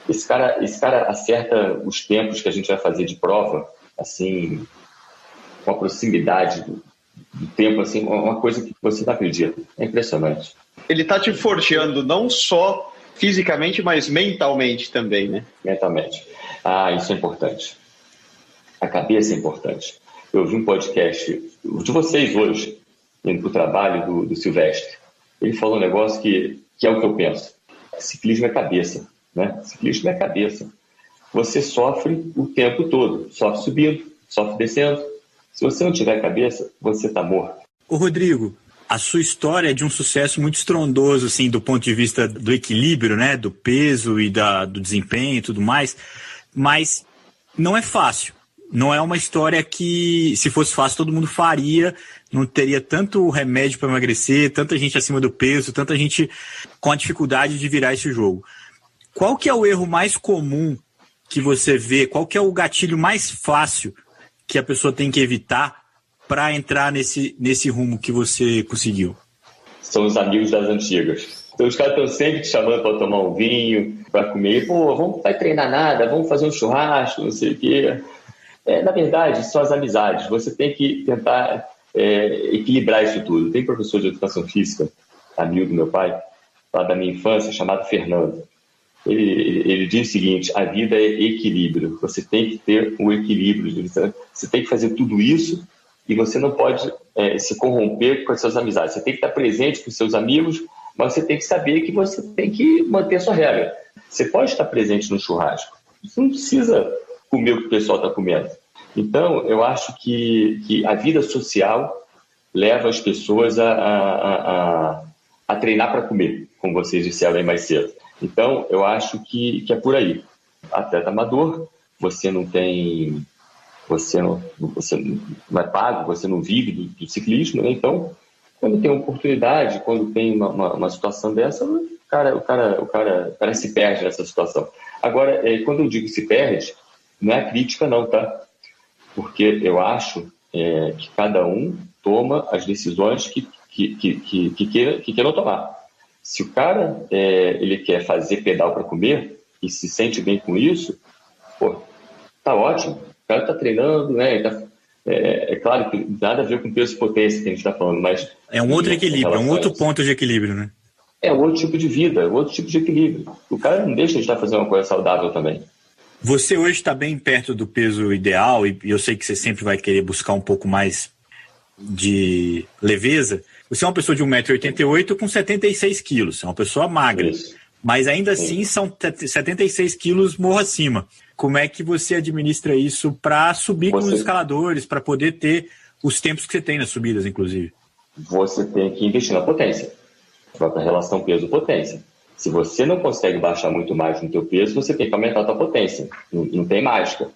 Esse cara acerta os tempos que a gente vai fazer de prova, assim, com a proximidade do tempo, assim, uma coisa que você não acredita. É impressionante. Ele tá te forjando não só fisicamente, mas mentalmente também, né? Mentalmente. Isso é importante. A cabeça é importante. Eu vi um podcast de vocês hoje, indo para o trabalho do Silvestre. Ele falou um negócio que é o que eu penso. Ciclismo é cabeça, né? Ciclismo é cabeça. Você sofre o tempo todo. Sofre subindo, sofre descendo. Se você não tiver cabeça, você está morto. Ô Rodrigo, a sua história é de um sucesso muito estrondoso, assim, do ponto de vista do equilíbrio, né? Do peso e do desempenho e tudo mais. Mas não é fácil. Não é uma história que, se fosse fácil, todo mundo faria. Não teria tanto remédio para emagrecer, tanta gente acima do peso, tanta gente com a dificuldade de virar esse jogo. Qual que é o erro mais comum que você vê? Qual que é o gatilho mais fácil que a pessoa tem que evitar para entrar nesse rumo que você conseguiu? São os amigos das antigas. Então, os caras estão sempre te chamando para tomar um vinho, para comer. Não vai treinar nada, vamos fazer um churrasco, não sei o quê. Na verdade, são as amizades. Você tem que tentar equilibrar isso tudo. Tem professor de educação física, amigo do meu pai, lá da minha infância, chamado Fernando. Ele diz o seguinte: a vida é equilíbrio. Você tem que ter um equilíbrio. Você tem que fazer tudo isso e você não pode se corromper com as suas amizades. Você tem que estar presente com os seus amigos, mas você tem que saber que você tem que manter a sua regra. Você pode estar presente no churrasco. Você não precisa comer o que o pessoal está comendo. Então, eu acho que a vida social leva as pessoas a treinar para comer, como vocês disseram aí mais cedo. Então, eu acho que é por aí. Atleta amador, você não é pago, você não vive do ciclismo, né? Então, quando tem uma oportunidade, quando tem uma situação dessa, o cara se perde nessa situação. Agora, quando eu digo se perde, não é crítica não, tá? Porque eu acho que cada um toma as decisões que queiram tomar. Se o cara ele quer fazer pedal para comer e se sente bem com isso, pô, tá ótimo. O cara tá treinando, né? É claro que nada a ver com peso e potência que a gente está falando, mas... É um outro equilíbrio, é um outro ponto de equilíbrio, né? É outro tipo de vida, outro tipo de equilíbrio. O cara não deixa de estar fazendo uma coisa saudável também. Você hoje está bem perto do peso ideal e eu sei que você sempre vai querer buscar um pouco mais de leveza. Você é uma pessoa de 1,88 m com 76 quilos, é uma pessoa magra. Isso. Mas ainda assim são 76 quilos morro acima. Como é que você administra isso para subir com os escaladores, para poder ter os tempos que você tem nas subidas, inclusive? Você tem que investir na potência, a própria relação peso-potência. Se você não consegue baixar muito mais no teu peso, você tem que aumentar a tua potência. Não tem mágica,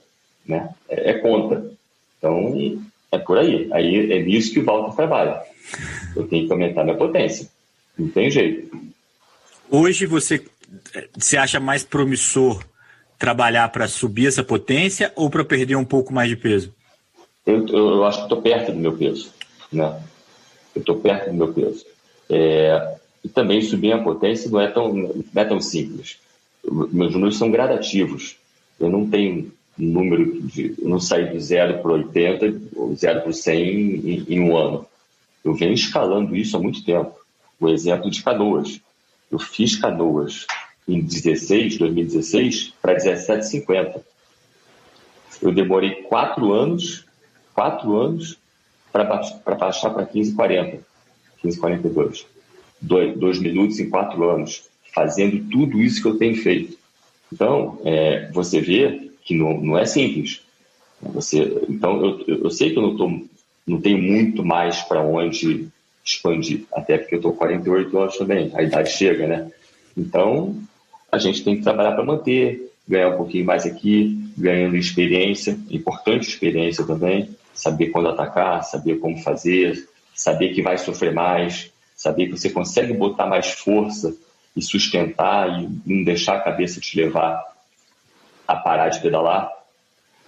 né? É conta. Então, é por aí. Aí é nisso que o Walter trabalha. Eu tenho que aumentar minha potência. Não tem jeito. Hoje você acha mais promissor trabalhar para subir essa potência ou para perder um pouco mais de peso? Eu acho que estou perto do meu peso, né? Eu estou perto do meu peso. E também subir a potência não é tão simples. Meus números são gradativos. Eu não tenho número eu não saí do 0 para 80 ou 0 para 100 em um ano. Eu venho escalando isso há muito tempo. O exemplo de Canoas. Eu fiz Canoas em 2016 para 17,50. Eu demorei 4 anos para baixar para 15,40, 15,42. 2 minutos em 4 anos, fazendo tudo isso que eu tenho feito. Então, você vê que não é simples. Então, eu sei que eu não tenho muito mais para onde expandir, até porque eu estou com 48 anos também, a idade chega, né? Então, a gente tem que trabalhar para manter, ganhar um pouquinho mais aqui, ganhando experiência, importante experiência também, saber quando atacar, saber como fazer, saber que vai sofrer mais, saber que você consegue botar mais força e sustentar e não deixar a cabeça te levar a parar de pedalar.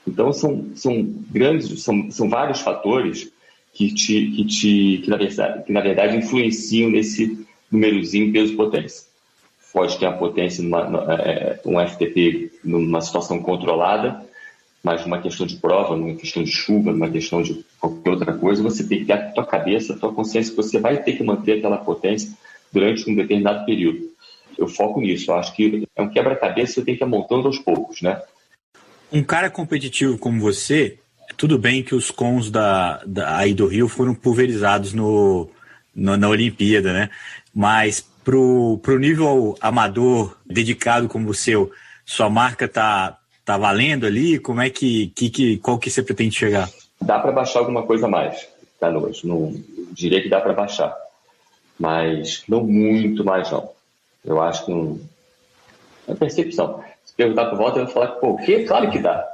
Então, são vários fatores que na verdade influenciam nesse númerozinho peso-potência. Pode ter a potência um FTP numa situação controlada, mas numa questão de prova, numa questão de chuva, numa questão de qualquer outra coisa, você tem que ter a tua cabeça, a tua consciência que você vai ter que manter aquela potência durante um determinado período. Eu foco nisso. Eu acho que é um quebra-cabeça que eu tenho que ir montando aos poucos, né? Um cara competitivo como você, tudo bem que os cons aí do Rio foram pulverizados na Olimpíada, né? Mas pro nível amador dedicado como o seu, sua marca tá valendo ali? Como é qual que você pretende chegar? Dá para baixar alguma coisa a mais, Canoas. Não diria que dá para baixar, mas não muito mais não. Eu acho que é percepção. Se perguntar por volta, eu vou falar que, o quê? Claro que dá.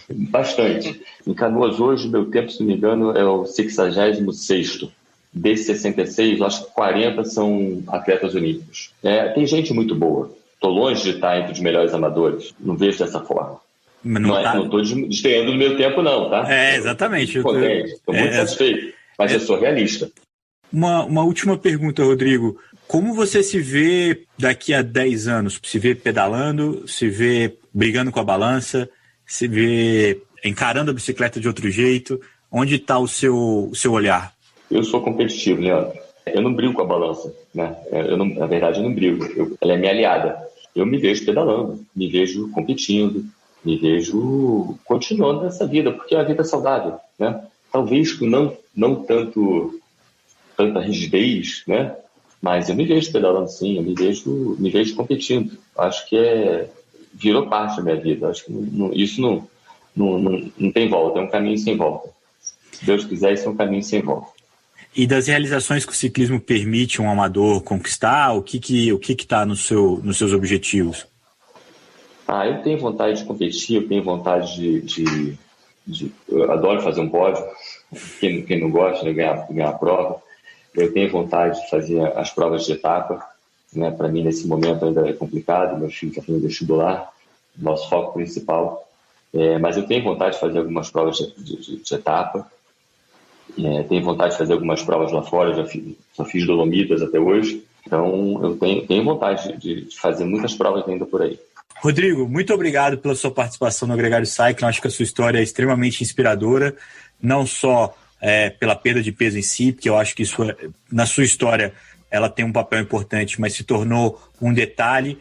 Bastante. Em Canoas hoje, meu tempo, se não me engano, é o 66º. Desses 66, eu acho que 40 são atletas olímpicos. Tem gente muito boa. Estou longe de estar entre os melhores amadores. Não vejo dessa forma. Não estou desdenhando do meu tempo, não, tá? Exatamente. Estou muito satisfeito, mas eu sou realista. Uma última pergunta, Rodrigo. Como você se vê daqui a 10 anos? Se vê pedalando, se vê brigando com a balança, se vê encarando a bicicleta de outro jeito? Onde está o seu olhar? Eu sou competitivo, Leandro. Eu não brigo com a balança, né? Na verdade, eu não brigo. Ela é minha aliada. Eu me vejo pedalando, me vejo competindo, me vejo continuando nessa vida, porque é uma vida saudável, né? Talvez com não tanta rigidez, né? Mas eu me vejo pedalando sim, eu me vejo competindo. Acho que virou parte da minha vida. Acho que isso não tem volta, é um caminho sem volta. Se Deus quiser, isso é um caminho sem volta. E das realizações que o ciclismo permite um amador conquistar, o que está nos seus objetivos? Eu tenho vontade de competir, eu tenho vontade eu adoro fazer um pódio, quem não gosta, né, ganhar a prova. Eu tenho vontade de fazer as provas de etapa, né? Para mim, nesse momento, ainda é complicado, meu filho está fazendo vestibular, nosso foco principal. Mas eu tenho vontade de fazer algumas provas de etapa. Tenho vontade de fazer algumas provas lá fora, só fiz Dolomitas até hoje. Então, eu tenho vontade de fazer muitas provas ainda por aí. Rodrigo, muito obrigado pela sua participação no Gregário Cycling. Acho que a sua história é extremamente inspiradora, não só pela perda de peso em si, porque eu acho que isso, na sua história, ela tem um papel importante, mas se tornou um detalhe,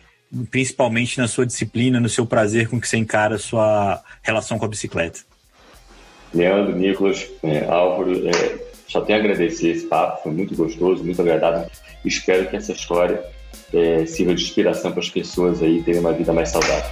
principalmente na sua disciplina, no seu prazer com que você encara a sua relação com a bicicleta. Leandro, Nicolas, Álvaro, só tenho a agradecer esse papo, foi muito gostoso, muito agradável. Espero que essa história sirva de inspiração para as pessoas aí terem uma vida mais saudável.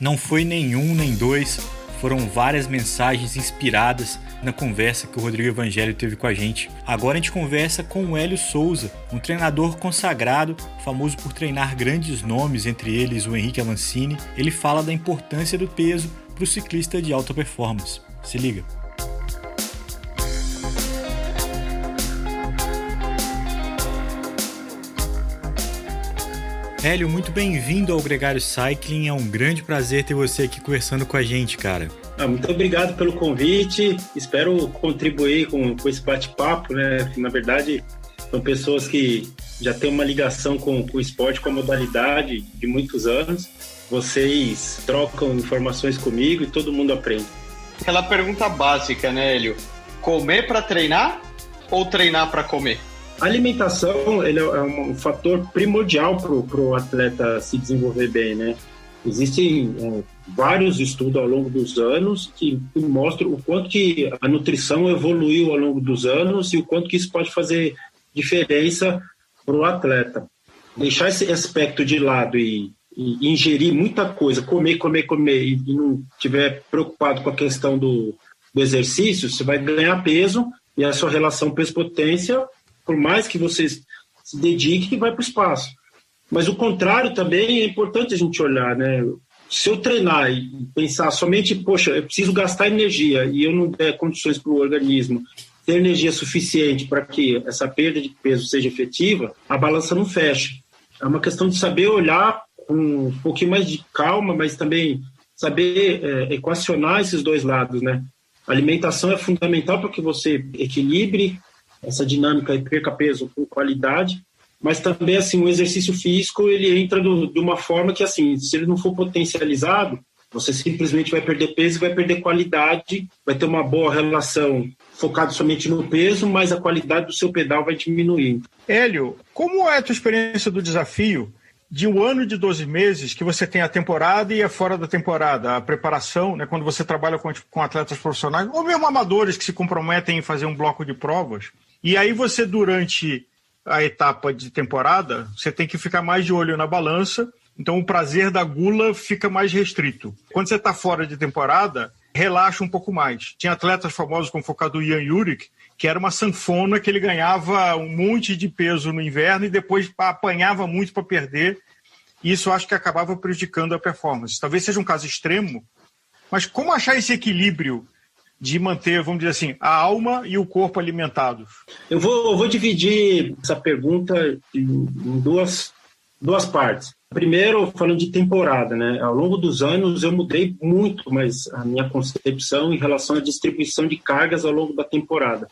Não foi nenhum nem dois, foram várias mensagens inspiradas na conversa que o Rodrigo Evangelho teve com a gente. Agora a gente conversa com o Hélio Souza, um treinador consagrado, famoso por treinar grandes nomes, entre eles o Henrique Avancini. Ele fala da importância do peso para o ciclista de alta performance. Se liga. Hélio, muito bem-vindo ao Gregário Cycling. É um grande prazer ter você aqui conversando com a gente, cara. Muito obrigado pelo convite. Espero contribuir com esse bate-papo, né? Na verdade, são pessoas que já têm uma ligação com o esporte, com a modalidade de muitos anos. Vocês trocam informações comigo e todo mundo aprende. Aquela pergunta básica, né, Hélio? Comer para treinar ou treinar para comer? A alimentação ele é um fator primordial para o atleta se desenvolver bem, né? Existem vários estudos ao longo dos anos que mostram o quanto que a nutrição evoluiu ao longo dos anos e o quanto que isso pode fazer diferença para o atleta. Deixar esse aspecto de lado e ingerir muita coisa, comer e não estiver preocupado com a questão do exercício, você vai ganhar peso e a sua relação peso-potência, por mais que você se dedique, vai para o espaço. Mas o contrário também é importante a gente olhar, né? Se eu treinar e pensar somente, poxa, eu preciso gastar energia e eu não der condições para o organismo ter energia suficiente para que essa perda de peso seja efetiva, a balança não fecha. É uma questão de saber olhar com um pouquinho mais de calma, mas também saber equacionar esses dois lados, né? A alimentação é fundamental para que você equilibre essa dinâmica e perca peso com qualidade, mas também, assim, o exercício físico, ele entra de uma forma que, assim, se ele não for potencializado, você simplesmente vai perder peso e vai perder qualidade, vai ter uma boa relação focado somente no peso, mas a qualidade do seu pedal vai diminuir. Hélio, como é a tua experiência do desafio de 1 ano e de 12 meses que você tem a temporada e a fora da temporada, a preparação, né, quando você trabalha com atletas profissionais, ou mesmo amadores que se comprometem em fazer um bloco de provas, e aí você, durante a etapa de temporada, você tem que ficar mais de olho na balança, então o prazer da gula fica mais restrito. Quando você está fora de temporada, relaxa um pouco mais. Tinha atletas famosos como o Jan Jurik, que era uma sanfona, que ele ganhava um monte de peso no inverno e depois apanhava muito para perder. E isso eu acho que acabava prejudicando a performance. Talvez seja um caso extremo, mas como achar esse equilíbrio de manter, vamos dizer assim, a alma e o corpo alimentados? Eu vou dividir essa pergunta em duas partes. Primeiro, falando de temporada, né? Ao longo dos anos eu mudei muito, mas a minha concepção em relação à distribuição de cargas ao longo da temporada.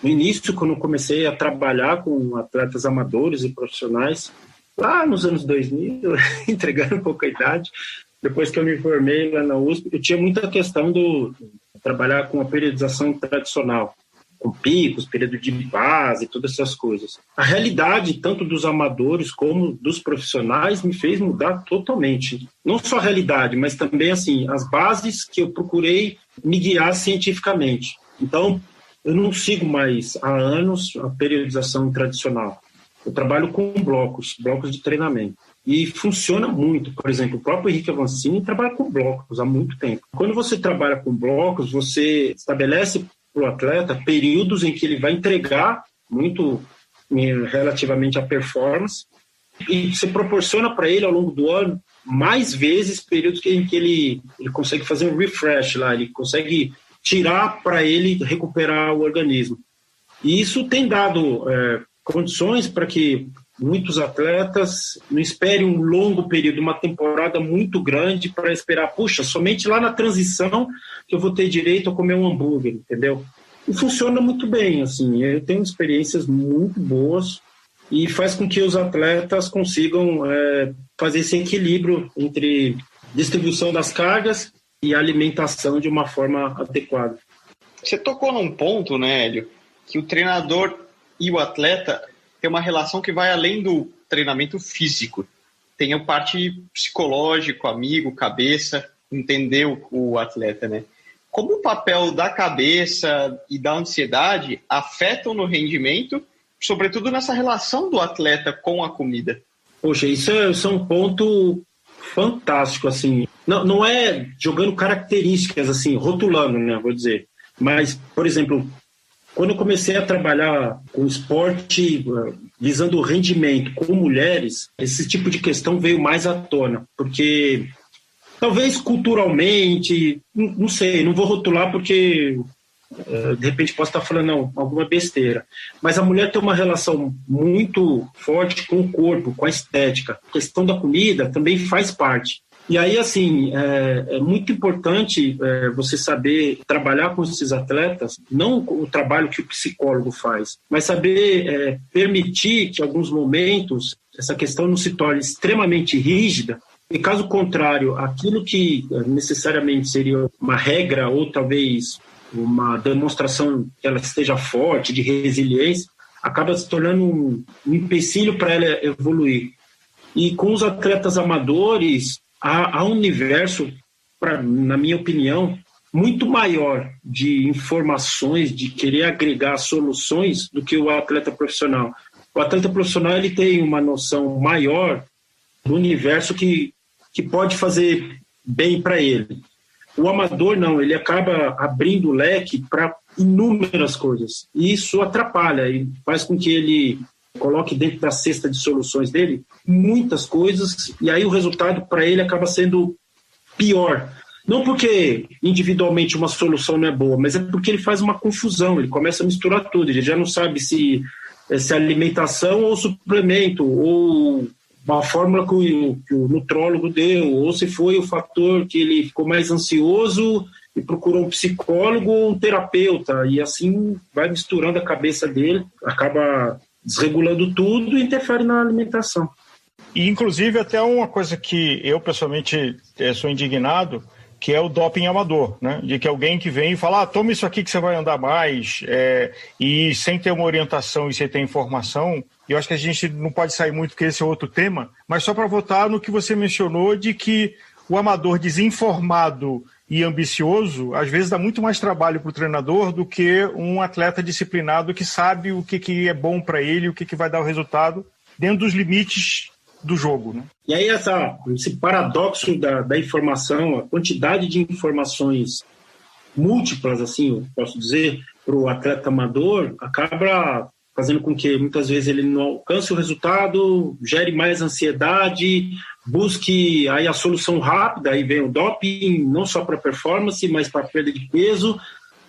No início, quando eu comecei a trabalhar com atletas amadores e profissionais, lá nos anos 2000, entregando um pouco a idade, depois que eu me formei lá na USP, eu tinha muita questão de trabalhar com a periodização tradicional, com picos, período de base, todas essas coisas. A realidade, tanto dos amadores como dos profissionais, me fez mudar totalmente. Não só a realidade, mas também assim, as bases que eu procurei me guiar cientificamente. Então, eu não sigo mais há anos a periodização tradicional. Eu trabalho com blocos de treinamento. E funciona muito. Por exemplo, o próprio Henrique Avancini trabalha com blocos há muito tempo. Quando você trabalha com blocos, você estabelece para o atleta períodos em que ele vai entregar muito relativamente à performance e você proporciona para ele ao longo do ano mais vezes períodos em que ele consegue fazer um refresh lá, ele consegue tirar para ele recuperar o organismo. E isso tem dado condições para que muitos atletas, não espere um longo período, uma temporada muito grande para esperar, puxa, somente lá na transição que eu vou ter direito a comer um hambúrguer, entendeu? E funciona muito bem, assim, eu tenho experiências muito boas e faz com que os atletas consigam fazer esse equilíbrio entre distribuição das cargas e alimentação de uma forma adequada. Você tocou num ponto, né, Hélio, que o treinador e o atleta tem uma relação que vai além do treinamento físico. Tem a parte psicológico, amigo, cabeça, entender o atleta, né? Como o papel da cabeça e da ansiedade afetam no rendimento, sobretudo nessa relação do atleta com a comida? Poxa, isso é um ponto fantástico, assim. Não é jogando características, assim, rotulando, né, vou dizer. Mas, por exemplo, quando eu comecei a trabalhar com esporte visando o rendimento com mulheres, esse tipo de questão veio mais à tona, porque talvez culturalmente, não sei, não vou rotular porque de repente posso estar falando alguma besteira, mas a mulher tem uma relação muito forte com o corpo, com a estética. A questão da comida também faz parte. E aí, assim, é muito importante você saber trabalhar com esses atletas, não o trabalho que o psicólogo faz, mas saber permitir que, em alguns momentos, essa questão não se torne extremamente rígida, e caso contrário, aquilo que necessariamente seria uma regra ou talvez uma demonstração que ela esteja forte, de resiliência, acaba se tornando um empecilho para ela evoluir. E com os atletas amadores, há um universo, na minha opinião, muito maior de informações, de querer agregar soluções do que o atleta profissional. O atleta profissional ele tem uma noção maior do universo que pode fazer bem para ele. O amador não, ele acaba abrindo o leque para inúmeras coisas. E isso atrapalha e faz com que ele coloque dentro da cesta de soluções dele muitas coisas, e aí o resultado para ele acaba sendo pior. Não porque individualmente uma solução não é boa, mas é porque ele faz uma confusão, ele começa a misturar tudo, ele já não sabe se é alimentação ou suplemento, ou uma fórmula que o nutrólogo deu, ou se foi o fator que ele ficou mais ansioso e procurou um psicólogo ou um terapeuta, e assim vai misturando a cabeça dele, acaba desregulando tudo e interfere na alimentação. E, inclusive, até uma coisa que eu, pessoalmente, sou indignado, que é o doping amador, né? De que alguém que vem e fala, toma isso aqui que você vai andar mais, e sem ter uma orientação e sem ter informação. Eu acho que a gente não pode sair muito, porque esse é outro tema, mas só para voltar no que você mencionou de que o amador desinformado e ambicioso, às vezes dá muito mais trabalho para o treinador do que um atleta disciplinado que sabe o que é bom para ele, o que vai dar o resultado dentro dos limites do jogo, né? E aí esse paradoxo da informação, a quantidade de informações múltiplas, assim, eu posso dizer, para o atleta amador, acaba fazendo com que muitas vezes ele não alcance o resultado, gere mais ansiedade, busque aí a solução rápida, aí vem o doping, não só para performance, mas para perda de peso.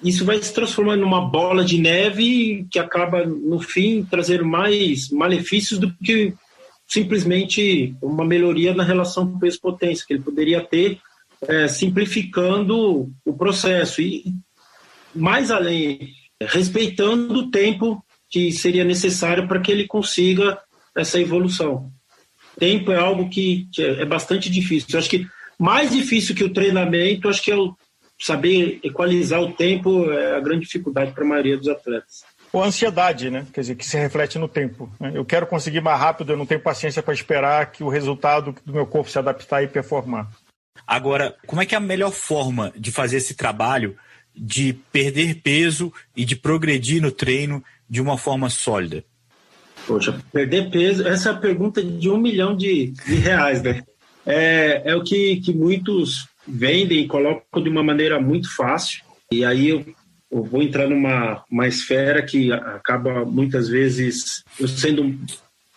Isso vai se transformando numa bola de neve que acaba, no fim, trazendo mais malefícios do que simplesmente uma melhoria na relação peso-potência, que ele poderia ter, simplificando o processo e, mais além, respeitando o tempo que seria necessário para que ele consiga essa evolução. Tempo é algo que é bastante difícil. Eu acho que mais difícil que o treinamento, acho que é o saber equalizar o tempo, é a grande dificuldade para a maioria dos atletas. Ou a ansiedade, né? Quer dizer, que se reflete no tempo, né? Eu quero conseguir mais rápido, eu não tenho paciência para esperar que o resultado do meu corpo se adaptar e performar. Agora, como é que é a melhor forma de fazer esse trabalho de perder peso e de progredir no treino de uma forma sólida? Poxa, perder peso, essa é a pergunta de 1 milhão de reais, né? É o que muitos vendem e colocam de uma maneira muito fácil, e aí eu vou entrar numa esfera que acaba muitas vezes sendo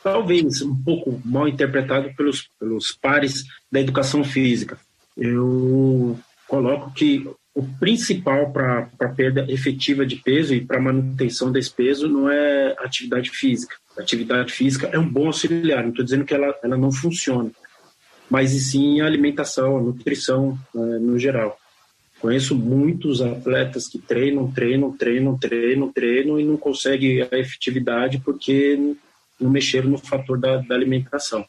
talvez um pouco mal interpretado pelos pares da educação física. Eu coloco que o principal para a perda efetiva de peso e para a manutenção desse peso não é a atividade física. A atividade física é um bom auxiliar, não estou dizendo que ela não funciona, mas e sim a alimentação, a nutrição no geral. Conheço muitos atletas que treinam e não conseguem a efetividade porque não mexeram no fator da alimentação.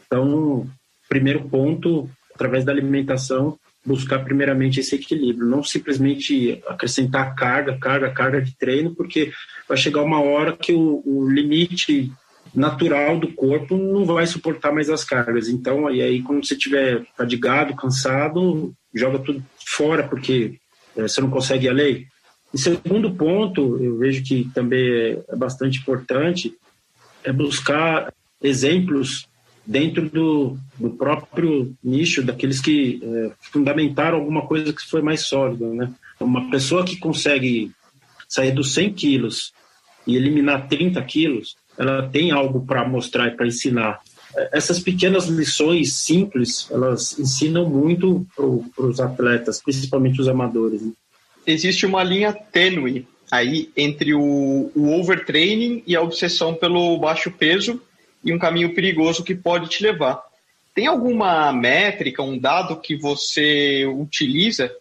Então, primeiro ponto, através da alimentação, buscar primeiramente esse equilíbrio, não simplesmente acrescentar carga de treino, porque vai chegar uma hora que o limite natural do corpo não vai suportar mais as cargas. Então, e aí quando você estiver fadigado, cansado, joga tudo fora, porque você não consegue ir além. E segundo ponto, eu vejo que também é bastante importante, é buscar exemplos dentro do próprio nicho, daqueles que fundamentaram alguma coisa que foi mais sólida, né? Uma pessoa que consegue sair dos 100 quilos e eliminar 30 quilos, ela tem algo para mostrar e para ensinar. Essas pequenas lições simples, elas ensinam muito para os atletas, principalmente os amadores, né? Existe uma linha tênue aí entre o overtraining e a obsessão pelo baixo peso, e um caminho perigoso que pode te levar. Tem alguma métrica, um dado que você utiliza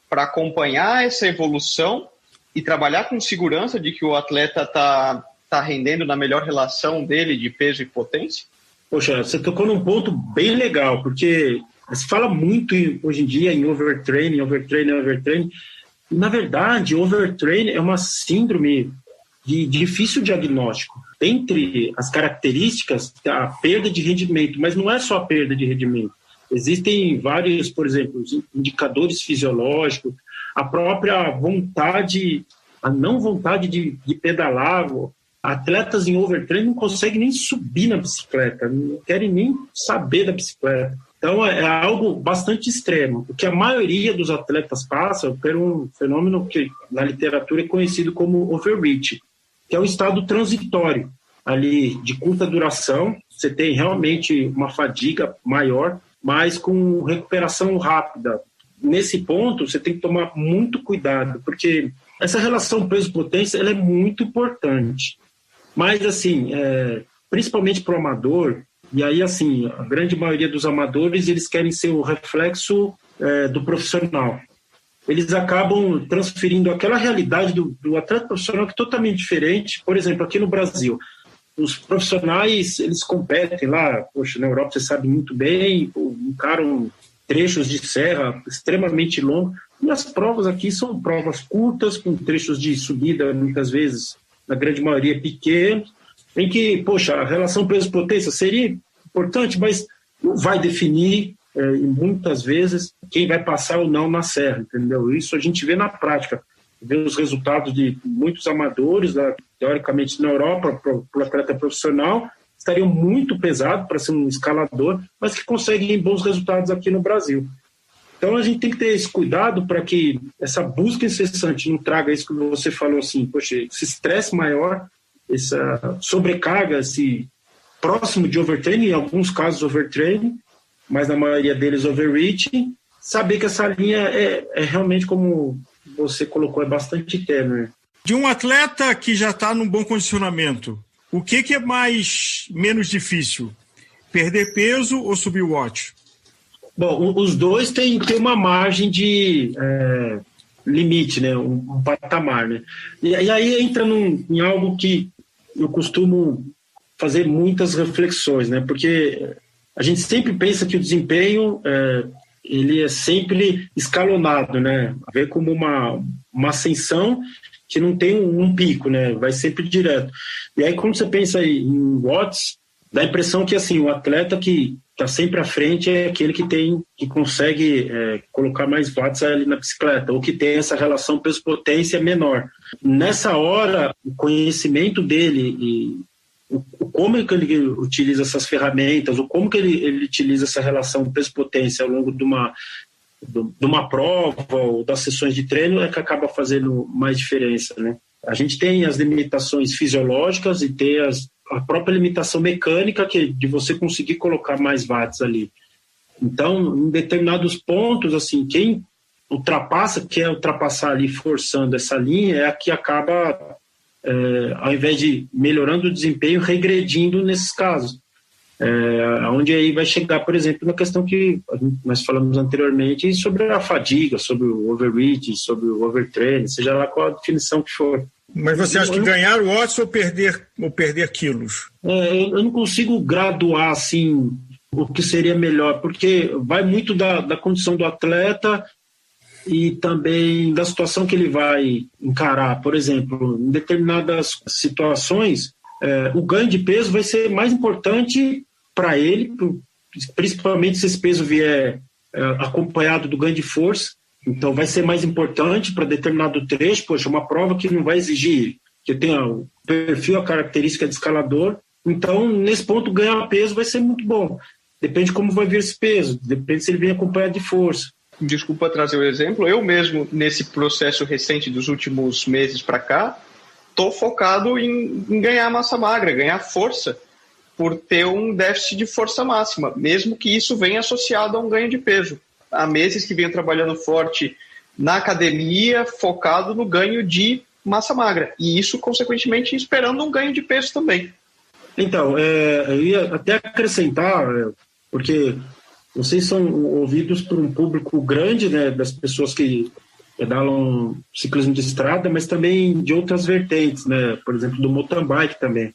para acompanhar essa evolução e trabalhar com segurança de que o atleta está rendendo na melhor relação dele de peso e potência? Poxa, você tocou num ponto bem legal, porque se fala muito hoje em dia em overtraining. E, na verdade, overtraining é uma síndrome de difícil diagnóstico. Entre as características, a perda de rendimento, mas não é só a perda de rendimento. Existem vários, por exemplo, indicadores fisiológicos, a própria vontade, a não vontade de pedalar. Atletas em overtraining não conseguem nem subir na bicicleta, não querem nem saber da bicicleta. Então, é algo bastante extremo. O que a maioria dos atletas passa por um fenômeno que na literatura é conhecido como overreach, que é um estado transitório, ali de curta duração. Você tem realmente uma fadiga maior, mas com recuperação rápida. Nesse ponto, você tem que tomar muito cuidado, porque essa relação peso-potência ela é muito importante. Mas, assim, principalmente para o amador, e aí, assim, a grande maioria dos amadores, eles querem ser o reflexo do profissional. Eles acabam transferindo aquela realidade do atleta profissional que é totalmente diferente. Por exemplo, aqui no Brasil, os profissionais, eles competem lá, poxa, na Europa você sabe muito bem, encaram trechos de serra extremamente longos, e as provas aqui são provas curtas, com trechos de subida, muitas vezes, na grande maioria, pequenos, em que, poxa, a relação peso-potência seria importante, mas não vai definir, e muitas vezes, quem vai passar ou não na serra, entendeu? Isso a gente vê na prática, vê os resultados de muitos amadores, teoricamente na Europa, para o atleta profissional, estariam muito pesados para ser um escalador, mas que conseguem bons resultados aqui no Brasil. Então a gente tem que ter esse cuidado para que essa busca incessante não traga isso que você falou assim, poxa, esse estresse maior, essa sobrecarga, esse próximo de overtraining, em alguns casos overtraining, mas na maioria deles overreaching, saber que essa linha é realmente, como você colocou, é bastante tênue. De um atleta que já está num bom condicionamento, o que é menos difícil? Perder peso ou subir o watts? Bom, os dois têm uma margem de limite, né? Um patamar, né? E aí entra em algo que eu costumo fazer muitas reflexões, né? Porque a gente sempre pensa que o desempenho ele é sempre escalonado, né? A ver como uma ascensão que não tem um pico, né? Vai sempre direto. E aí, quando você pensa em watts, dá a impressão que assim, o atleta que está sempre à frente é aquele que consegue colocar mais watts ali na bicicleta, ou que tem essa relação peso-potência menor. Nessa hora, o conhecimento dele e como é que ele utiliza essas ferramentas, ou como que ele utiliza essa relação peso-potência ao longo de uma prova ou das sessões de treino é que acaba fazendo mais diferença, né? A gente tem as limitações fisiológicas e tem a própria limitação mecânica de você conseguir colocar mais watts ali. Então, em determinados pontos, assim, quem ultrapassa, quer ultrapassar ali forçando essa linha, é a que acaba, ao invés de melhorando o desempenho, regredindo nesses casos. Onde aí vai chegar, por exemplo, na questão que nós falamos anteriormente sobre a fadiga, sobre o overreach, sobre o overtraining, seja lá qual a definição que for. Mas você acha que ganhar watts ou perder quilos? Eu não consigo graduar assim o que seria melhor, porque vai muito da condição do atleta e também da situação que ele vai encarar. Por exemplo, em determinadas situações, o ganho de peso vai ser mais importante para ele, principalmente se esse peso vier acompanhado do ganho de força. Então vai ser mais importante para determinado trecho. Poxa, uma prova que não vai exigir que tenha o perfil, a característica de escalador. Então, nesse ponto, ganhar peso vai ser muito bom. Depende de como vai vir esse peso, depende se ele vem acompanhado de força. Desculpa trazer o exemplo, eu mesmo, nesse processo recente dos últimos meses para cá, estou focado em ganhar massa magra, ganhar força, por ter um déficit de força máxima, mesmo que isso venha associado a um ganho de peso. Há meses que venho trabalhando forte na academia, focado no ganho de massa magra, e isso, consequentemente, esperando um ganho de peso também. Então, eu ia até acrescentar, porque vocês são ouvidos por um público grande, né, das pessoas que pedalam ciclismo de estrada, mas também de outras vertentes, né, por exemplo, do mountain bike também.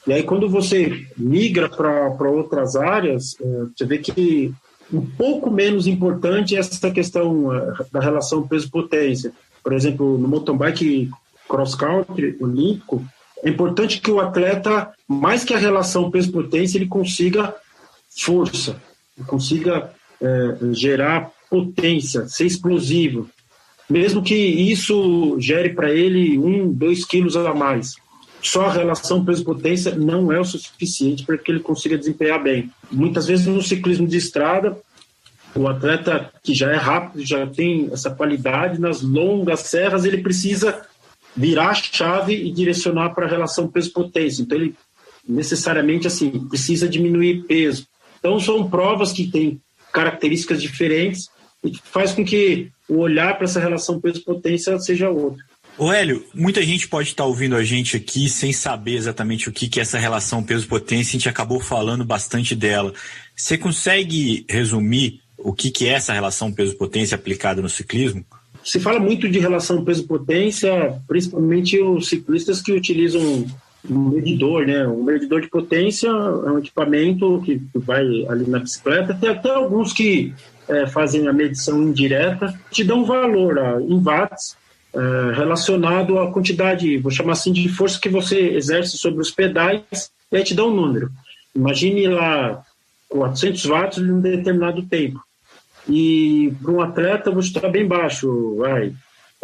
E aí, quando você migra para outras áreas, você vê que um pouco menos importante é essa questão da relação peso-potência. Por exemplo, no mountain bike cross-country olímpico, é importante que o atleta, mais que a relação peso-potência, ele consiga força, ele consiga gerar potência, ser explosivo, mesmo que isso gere para ele 1-2 quilos a mais. Só a relação peso-potência não é o suficiente para que ele consiga desempenhar bem. Muitas vezes no ciclismo de estrada, o atleta que já é rápido, já tem essa qualidade, nas longas serras ele precisa virar a chave e direcionar para a relação peso-potência. Então ele necessariamente assim precisa diminuir peso. Então são provas que têm características diferentes e que faz com que o olhar para essa relação peso-potência seja outro. Ô Hélio, muita gente pode estar ouvindo a gente aqui sem saber exatamente o que é essa relação peso-potência, a gente acabou falando bastante dela. Você consegue resumir o que é essa relação peso-potência aplicada no ciclismo? Se fala muito de relação peso-potência, principalmente os ciclistas que utilizam um medidor, né? Um medidor de potência é um equipamento que vai ali na bicicleta. Tem até alguns que fazem a medição indireta, te dão um valor em watts, relacionado à quantidade, vou chamar assim, de força que você exerce sobre os pedais, e aí te dá um número. Imagine lá 400 watts em um determinado tempo. E para um atleta você está bem baixo,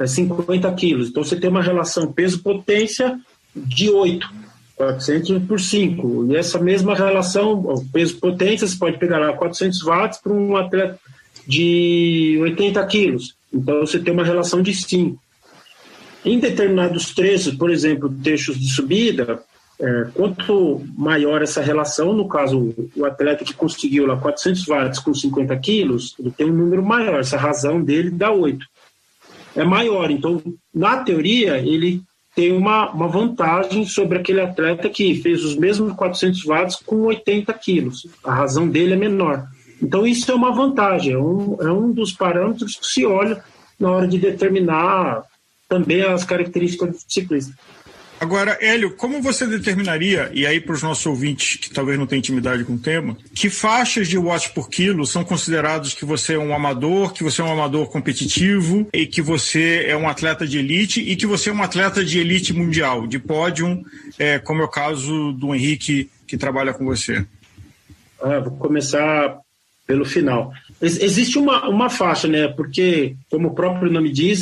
50 quilos. Então você tem uma relação peso-potência de 8, 400 por 5. E essa mesma relação, peso-potência, você pode pegar lá 400 watts para um atleta de 80 quilos. Então você tem uma relação de 5. Em determinados trechos, por exemplo, trechos de subida, quanto maior essa relação, no caso, o atleta que conseguiu lá 400 watts com 50 quilos, ele tem um número maior, essa razão dele dá 8. É maior, então, na teoria, ele tem uma vantagem sobre aquele atleta que fez os mesmos 400 watts com 80 quilos. A razão dele é menor. Então, isso é uma vantagem, é um dos parâmetros que se olha na hora de determinar também as características do ciclista. Agora, Hélio, como você determinaria, e aí para os nossos ouvintes que talvez não tenham intimidade com o tema, que faixas de watts por quilo são considerados que você é um amador, que você é um amador competitivo e que você é um atleta de elite e que você é um atleta de elite mundial, de pódio, como é o caso do Henrique, que trabalha com você? Vou começar pelo final. Existe uma faixa, né? Porque, como o próprio nome diz,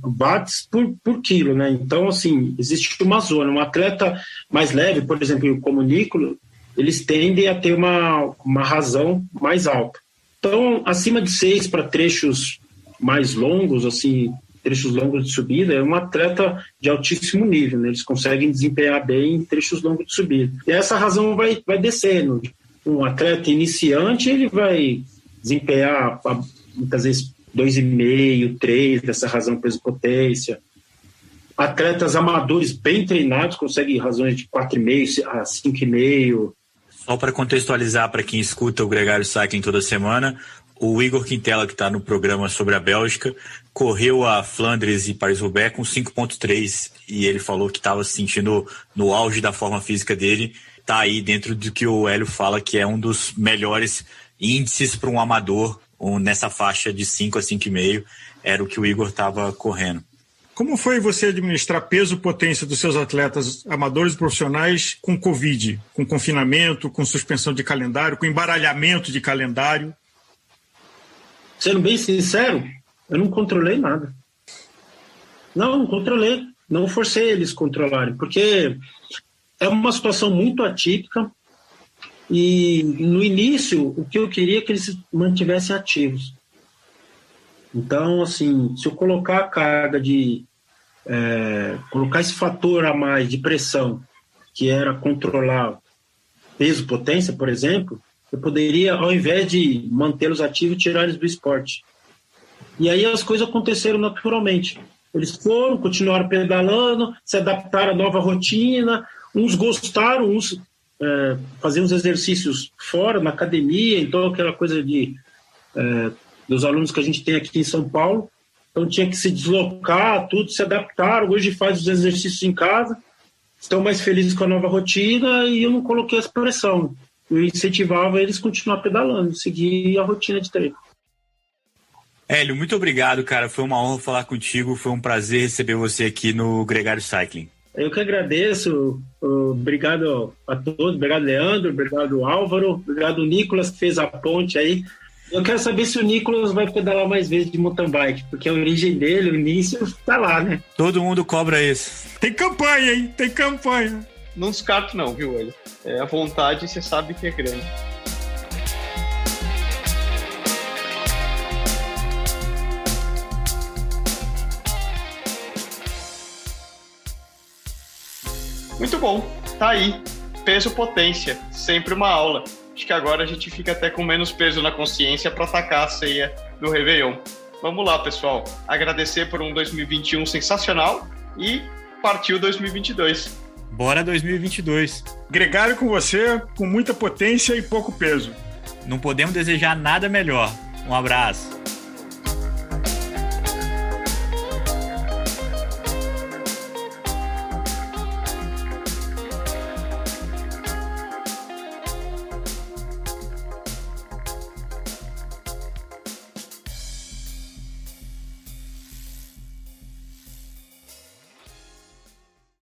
watts por quilo, né? Então, assim, existe uma zona. Um atleta mais leve, por exemplo, como o Nicola, eles tendem a ter uma razão mais alta. Então, acima de 6 para trechos mais longos, assim, trechos longos de subida, é um atleta de altíssimo nível, né? Eles conseguem desempenhar bem em trechos longos de subida. E essa razão vai descendo. Um atleta iniciante, ele vai desempenhar, muitas vezes, 2,5, 3 dessa razão peso-potência. Atletas amadores bem treinados conseguem razões de 4,5 a 5,5. Só para contextualizar para quem escuta o Gregário Cycling toda semana, o Igor Quintela, que está no programa sobre a Bélgica, correu a Flandres e Paris-Roubaix com 5,3 e ele falou que estava se sentindo no auge da forma física dele. Está aí dentro do que o Hélio fala que é um dos melhores índices para um amador, nessa faixa de 5 a 5,5, era o que o Igor estava correndo. Como foi você administrar peso e potência dos seus atletas amadores e profissionais com Covid, com confinamento, com suspensão de calendário, com embaralhamento de calendário? Sendo bem sincero, eu não controlei nada. Não controlei. Não forcei eles a controlarem, porque é uma situação muito atípica e, no início, o que eu queria é que eles se mantivessem ativos. Então, assim, se eu colocar a carga colocar esse fator a mais de pressão, que era controlar peso-potência, por exemplo, eu poderia, ao invés de mantê-los ativos, tirar eles do esporte. E aí as coisas aconteceram naturalmente. Eles continuaram pedalando, se adaptaram à nova rotina, uns gostaram, uns faziam uns exercícios fora, na academia, então aquela coisa dos alunos que a gente tem aqui em São Paulo, então tinha que se deslocar, tudo, se adaptaram, hoje faz os exercícios em casa, estão mais felizes com a nova rotina e eu não coloquei essa pressão. Eu incentivava eles a continuar pedalando, seguir a rotina de treino. Hélio, muito obrigado, cara. Foi uma honra falar contigo, foi um prazer receber você aqui no Gregário Cycling. Eu que agradeço, obrigado a todos, obrigado Leandro, obrigado Álvaro, obrigado Nicolas que fez a ponte aí. Eu quero saber se o Nicolas vai pedalar mais vezes de mountain bike, porque a origem dele, o início, tá lá, né? Todo mundo cobra isso. Tem campanha, hein? Tem campanha. Não descarto não, viu, Hélio? A vontade você sabe que é grande. Muito bom, tá aí. Peso potência, sempre uma aula. Acho que agora a gente fica até com menos peso na consciência para atacar a ceia do Réveillon. Vamos lá, pessoal. Agradecer por um 2021 sensacional e partiu 2022. Bora 2022. Gregário com você, com muita potência e pouco peso. Não podemos desejar nada melhor. Um abraço.